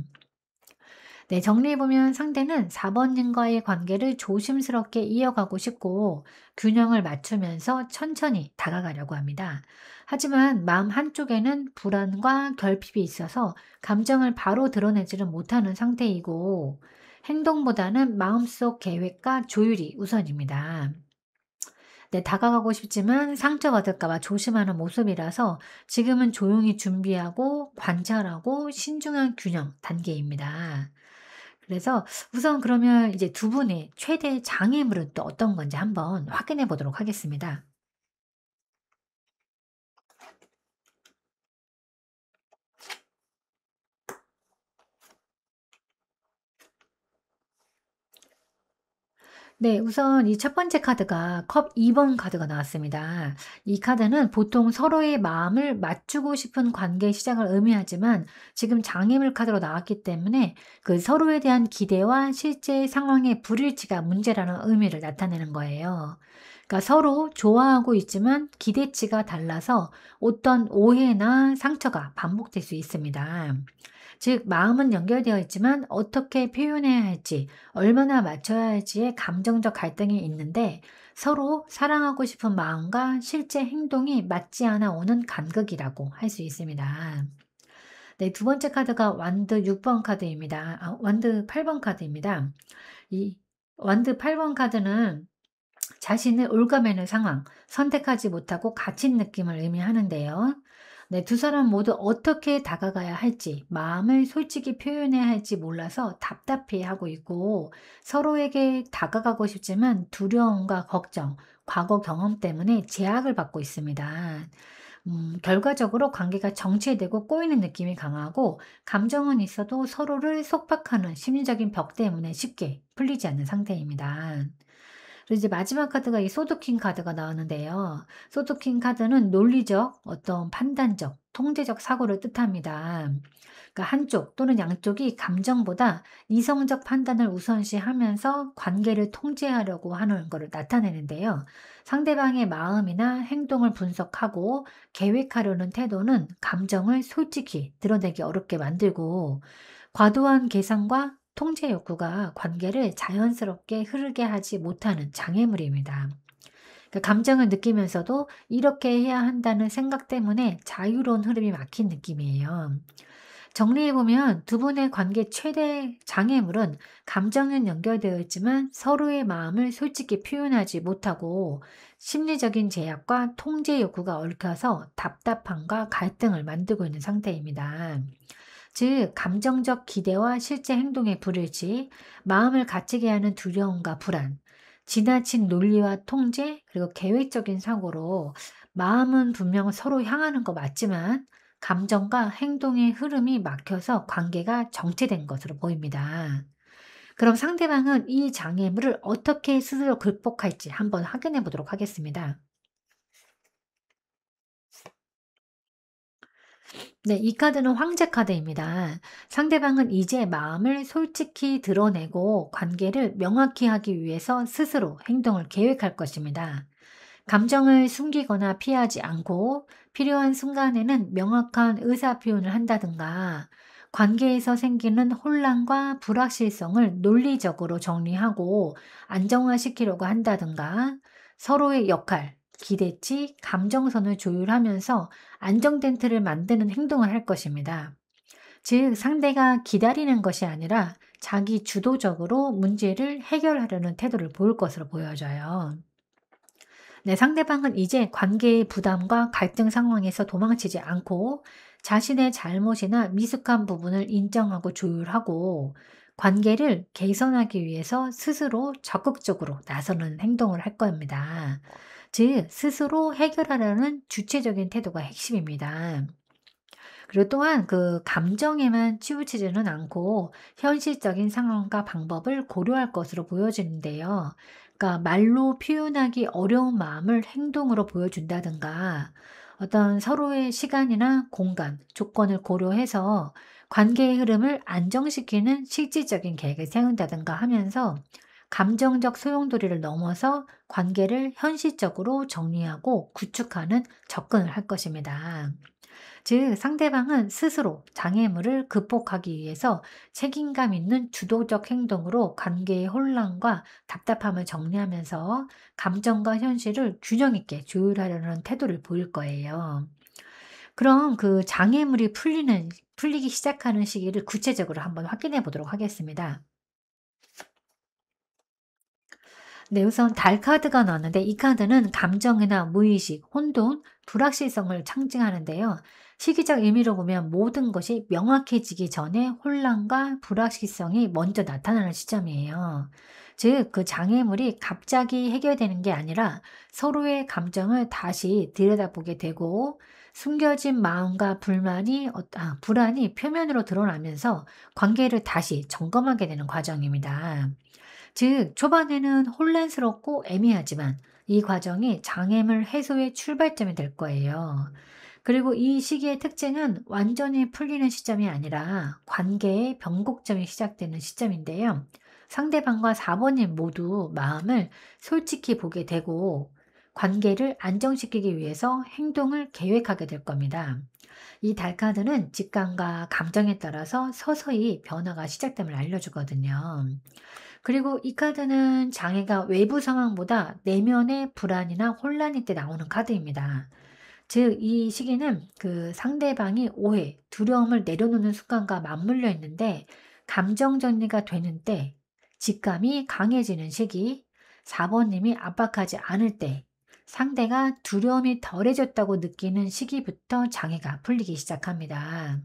네, 정리해보면 상대는 4번님과의 관계를 조심스럽게 이어가고 싶고 균형을 맞추면서 천천히 다가가려고 합니다. 하지만 마음 한쪽에는 불안과 결핍이 있어서 감정을 바로 드러내지는 못하는 상태이고, 행동보다는 마음속 계획과 조율이 우선입니다. 네, 다가가고 싶지만 상처받을까 봐 조심하는 모습이라서 지금은 조용히 준비하고 관찰하고 신중한 균형 단계입니다. 그래서 우선 그러면 이제 두 분의 최대 장애물은 또 어떤 건지 한번 확인해 보도록 하겠습니다. 네, 우선 이 첫 번째 카드가 컵 2번 카드가 나왔습니다. 이 카드는 보통 서로의 마음을 맞추고 싶은 관계 시작을 의미하지만 지금 장애물 카드로 나왔기 때문에 그 서로에 대한 기대와 실제 상황의 불일치가 문제라는 의미를 나타내는 거예요. 그러니까 서로 좋아하고 있지만 기대치가 달라서 어떤 오해나 상처가 반복될 수 있습니다. 즉, 마음은 연결되어 있지만 어떻게 표현해야 할지, 얼마나 맞춰야 할지에 감정적 갈등이 있는데, 서로 사랑하고 싶은 마음과 실제 행동이 맞지 않아 오는 간극이라고 할 수 있습니다. 네, 두 번째 카드가 완드 6번 카드입니다. 완드 8번 카드입니다. 이 완드 8번 카드는 자신을 올가매는 상황, 선택하지 못하고 갇힌 느낌을 의미하는데요. 네, 두 사람 모두 어떻게 다가가야 할지, 마음을 솔직히 표현해야 할지 몰라서 답답해하고 있고, 서로에게 다가가고 싶지만 두려움과 걱정, 과거 경험 때문에 제약을 받고 있습니다. 결과적으로 관계가 정체되고 꼬이는 느낌이 강하고, 감정은 있어도 서로를 속박하는 심리적인 벽 때문에 쉽게 풀리지 않는 상태입니다. 그리고 이제 마지막 카드가 이 소드킹 카드가 나왔는데요. 소드킹 카드는 논리적, 어떤 판단적, 통제적 사고를 뜻합니다. 그러니까 한쪽 또는 양쪽이 감정보다 이성적 판단을 우선시하면서 관계를 통제하려고 하는 것을 나타내는데요. 상대방의 마음이나 행동을 분석하고 계획하려는 태도는 감정을 솔직히 드러내기 어렵게 만들고, 과도한 계산과 통제 욕구가 관계를 자연스럽게 흐르게 하지 못하는 장애물입니다. 그러니까 감정을 느끼면서도 이렇게 해야 한다는 생각 때문에 자유로운 흐름이 막힌 느낌이에요. 정리해보면 두 분의 관계 최대 장애물은 감정은 연결되어 있지만 서로의 마음을 솔직히 표현하지 못하고, 심리적인 제약과 통제 욕구가 얽혀서 답답함과 갈등을 만들고 있는 상태입니다. 즉, 감정적 기대와 실제 행동의 불일치, 마음을 갇히게 하는 두려움과 불안, 지나친 논리와 통제, 그리고 계획적인 사고로 마음은 분명 서로 향하는 거 맞지만 감정과 행동의 흐름이 막혀서 관계가 정체된 것으로 보입니다. 그럼 상대방은 이 장애물을 어떻게 스스로 극복할지 한번 확인해 보도록 하겠습니다. 네, 이 카드는 황제 카드입니다. 상대방은 이제 마음을 솔직히 드러내고 관계를 명확히 하기 위해서 스스로 행동을 계획할 것입니다. 감정을 숨기거나 피하지 않고 필요한 순간에는 명확한 의사 표현을 한다든가, 관계에서 생기는 혼란과 불확실성을 논리적으로 정리하고 안정화시키려고 한다든가, 서로의 역할, 기대치, 감정선을 조율하면서 안정된 틀을 만드는 행동을 할 것입니다. 즉, 상대가 기다리는 것이 아니라 자기 주도적으로 문제를 해결하려는 태도를 보일 것으로 보여져요. 네, 상대방은 이제 관계의 부담과 갈등 상황에서 도망치지 않고 자신의 잘못이나 미숙한 부분을 인정하고 조율하고, 관계를 개선하기 위해서 스스로 적극적으로 나서는 행동을 할 겁니다. 즉, 스스로 해결하려는 주체적인 태도가 핵심입니다. 그리고 또한 그 감정에만 치우치지는 않고 현실적인 상황과 방법을 고려할 것으로 보여지는데요. 그러니까 말로 표현하기 어려운 마음을 행동으로 보여준다든가, 어떤 서로의 시간이나 공간, 조건을 고려해서 관계의 흐름을 안정시키는 실질적인 계획을 세운다든가 하면서 감정적 소용돌이를 넘어서 관계를 현실적으로 정리하고 구축하는 접근을 할 것입니다. 즉, 상대방은 스스로 장애물을 극복하기 위해서 책임감 있는 주도적 행동으로 관계의 혼란과 답답함을 정리하면서 감정과 현실을 균형 있게 조율하려는 태도를 보일 거예요. 그럼 그 장애물이 풀리기 시작하는 시기를 구체적으로 한번 확인해 보도록 하겠습니다. 네, 우선 달 카드가 나왔는데 이 카드는 감정이나 무의식, 혼돈, 불확실성을 상징하는데요. 시기적 의미로 보면 모든 것이 명확해지기 전에 혼란과 불확실성이 먼저 나타나는 시점이에요. 즉, 그 장애물이 갑자기 해결되는 게 아니라 서로의 감정을 다시 들여다보게 되고, 숨겨진 마음과 불안이 표면으로 드러나면서 관계를 다시 점검하게 되는 과정입니다. 즉, 초반에는 혼란스럽고 애매하지만 이 과정이 장애물 해소의 출발점이 될 거예요. 그리고 이 시기의 특징은 완전히 풀리는 시점이 아니라 관계의 변곡점이 시작되는 시점인데요. 상대방과 사번님 모두 마음을 솔직히 보게 되고 관계를 안정시키기 위해서 행동을 계획하게 될 겁니다. 이 달카드는 직감과 감정에 따라서 서서히 변화가 시작됨을 알려주거든요. 그리고 이 카드는 장애가 외부 상황보다 내면의 불안이나 혼란일 때 나오는 카드입니다. 즉, 이 시기는 그 상대방이 오해, 두려움을 내려놓는 습관과 맞물려 있는데, 감정 정리가 되는 때, 직감이 강해지는 시기, 4번님이 압박하지 않을 때, 상대가 두려움이 덜해졌다고 느끼는 시기부터 장애가 풀리기 시작합니다.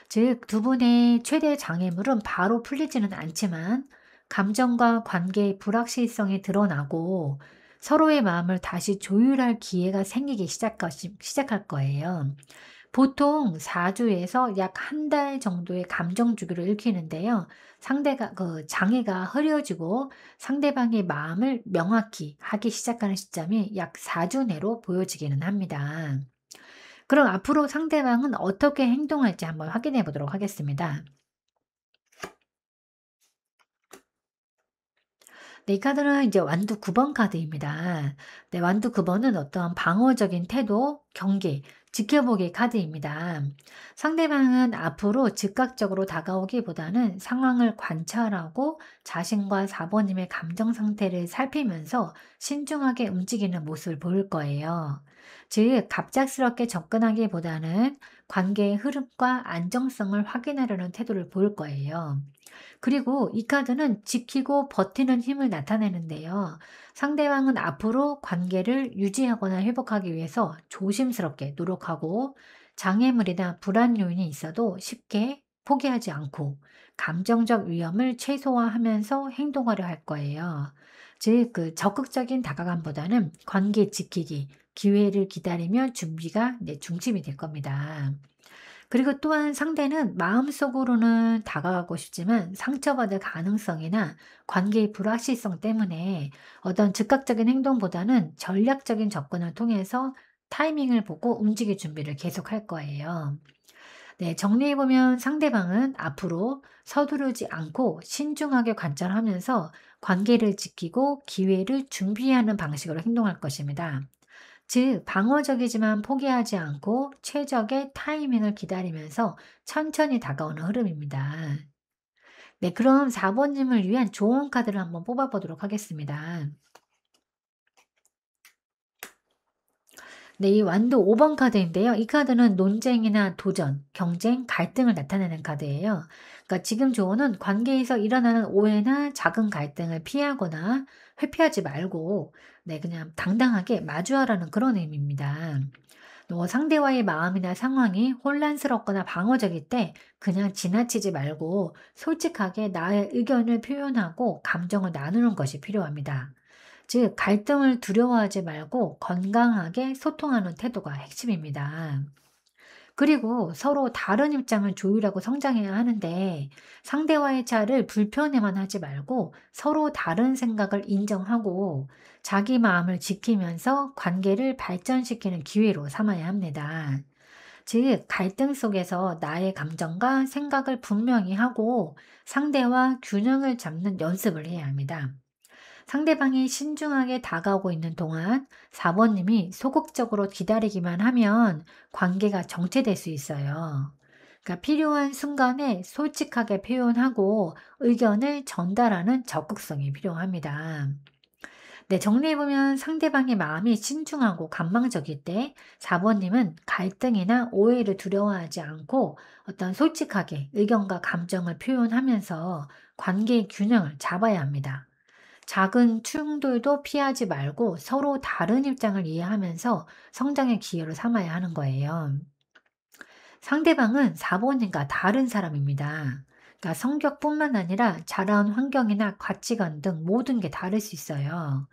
즉, 두 분의 최대 장애물은 바로 풀리지는 않지만 감정과 관계의 불확실성이 드러나고 서로의 마음을 다시 조율할 기회가 생기기 시작할 거예요. 보통 4주에서 약 한 달 정도의 감정 주기를 읽히는데요. 상대가 장애가 흐려지고 상대방의 마음을 명확히 하기 시작하는 시점이 약 4주 내로 보여지기는 합니다. 그럼 앞으로 상대방은 어떻게 행동할지 한번 확인해 보도록 하겠습니다. 네, 이 카드는 이제 완두 9번 카드입니다. 네, 완두 9번은 어떤 방어적인 태도, 경계, 지켜보기 카드입니다. 상대방은 앞으로 즉각적으로 다가오기보다는 상황을 관찰하고 자신과 4번님의 감정 상태를 살피면서 신중하게 움직이는 모습을 보일 거예요. 즉, 갑작스럽게 접근하기보다는 관계의 흐름과 안정성을 확인하려는 태도를 보일 거예요. 그리고 이 카드는 지키고 버티는 힘을 나타내는데요. 상대방은 앞으로 관계를 유지하거나 회복하기 위해서 조심스럽게 노력하고 장애물이나 불안 요인이 있어도 쉽게 포기하지 않고 감정적 위험을 최소화하면서 행동하려 할 거예요. 즉, 적극적인 다가감보다는 관계 지키기, 기회를 기다리며 준비가 중심이 될 겁니다. 그리고 또한 상대는 마음속으로는 다가가고 싶지만 상처받을 가능성이나 관계의 불확실성 때문에 어떤 즉각적인 행동보다는 전략적인 접근을 통해서 타이밍을 보고 움직일 준비를 계속할 거예요. 네, 정리해보면 상대방은 앞으로 서두르지 않고 신중하게 관찰하면서 관계를 지키고 기회를 준비하는 방식으로 행동할 것입니다. 즉, 방어적이지만 포기하지 않고 최적의 타이밍을 기다리면서 천천히 다가오는 흐름입니다. 네, 그럼 4번님을 위한 조언 카드를 한번 뽑아보도록 하겠습니다. 네, 이 완도 5번 카드인데요. 이 카드는 논쟁이나 도전, 경쟁, 갈등을 나타내는 카드예요. 그러니까 지금 조언은 관계에서 일어나는 오해나 작은 갈등을 피하거나 회피하지 말고, 네, 그냥 당당하게 마주하라는 그런 의미입니다. 상대와의 마음이나 상황이 혼란스럽거나 방어적일 때 그냥 지나치지 말고 솔직하게 나의 의견을 표현하고 감정을 나누는 것이 필요합니다. 즉, 갈등을 두려워하지 말고 건강하게 소통하는 태도가 핵심입니다. 그리고 서로 다른 입장을 조율하고 성장해야 하는데 상대와의 차를 불편해만 하지 말고 서로 다른 생각을 인정하고 자기 마음을 지키면서 관계를 발전시키는 기회로 삼아야 합니다. 즉, 갈등 속에서 나의 감정과 생각을 분명히 하고 상대와 균형을 잡는 연습을 해야 합니다. 상대방이 신중하게 다가오고 있는 동안 4번님이 소극적으로 기다리기만 하면 관계가 정체될 수 있어요. 그러니까 필요한 순간에 솔직하게 표현하고 의견을 전달하는 적극성이 필요합니다. 네, 정리해보면 상대방의 마음이 신중하고 감망적일 때 4번님은 갈등이나 오해를 두려워하지 않고 어떤 솔직하게 의견과 감정을 표현하면서 관계의 균형을 잡아야 합니다. 작은 충돌도 피하지 말고 서로 다른 입장을 이해하면서 성장의 기회로 삼아야 하는 거예요. 상대방은 4번님과 다른 사람입니다. 그러니까 성격뿐만 아니라 자라온 환경이나 가치관 등 모든 게 다를 수 있어요.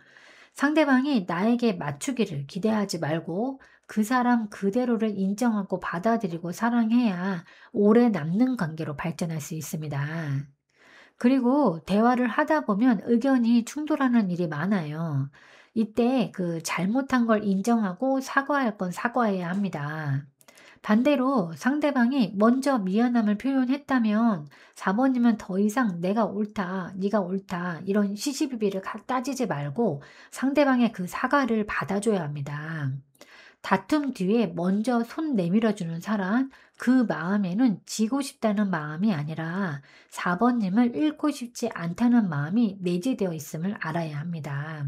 상대방이 나에게 맞추기를 기대하지 말고 그 사람 그대로를 인정하고 받아들이고 사랑해야 오래 남는 관계로 발전할 수 있습니다. 그리고 대화를 하다 보면 의견이 충돌하는 일이 많아요. 이때 잘못한 걸 인정하고 사과할 건 사과해야 합니다. 반대로 상대방이 먼저 미안함을 표현했다면 4번님은 더 이상 내가 옳다, 네가 옳다 이런 시시비비를 따지지 말고 상대방의 그 사과를 받아줘야 합니다. 다툼 뒤에 먼저 손 내밀어 주는 사람, 그 마음에는 지고 싶다는 마음이 아니라 4번님을 잃고 싶지 않다는 마음이 내재되어 있음을 알아야 합니다.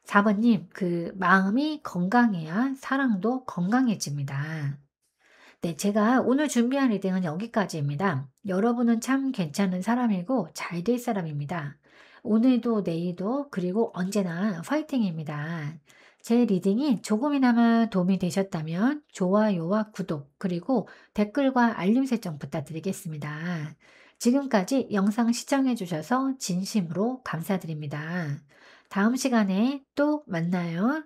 4번님, 그 마음이 건강해야 사랑도 건강해집니다. 네, 제가 오늘 준비한 리딩은 여기까지입니다. 여러분은 참 괜찮은 사람이고 잘 될 사람입니다. 오늘도 내일도 그리고 언제나 화이팅입니다. 제 리딩이 조금이나마 도움이 되셨다면 좋아요와 구독, 그리고 댓글과 알림 설정 부탁드리겠습니다. 지금까지 영상 시청해 주셔서 진심으로 감사드립니다. 다음 시간에 또 만나요.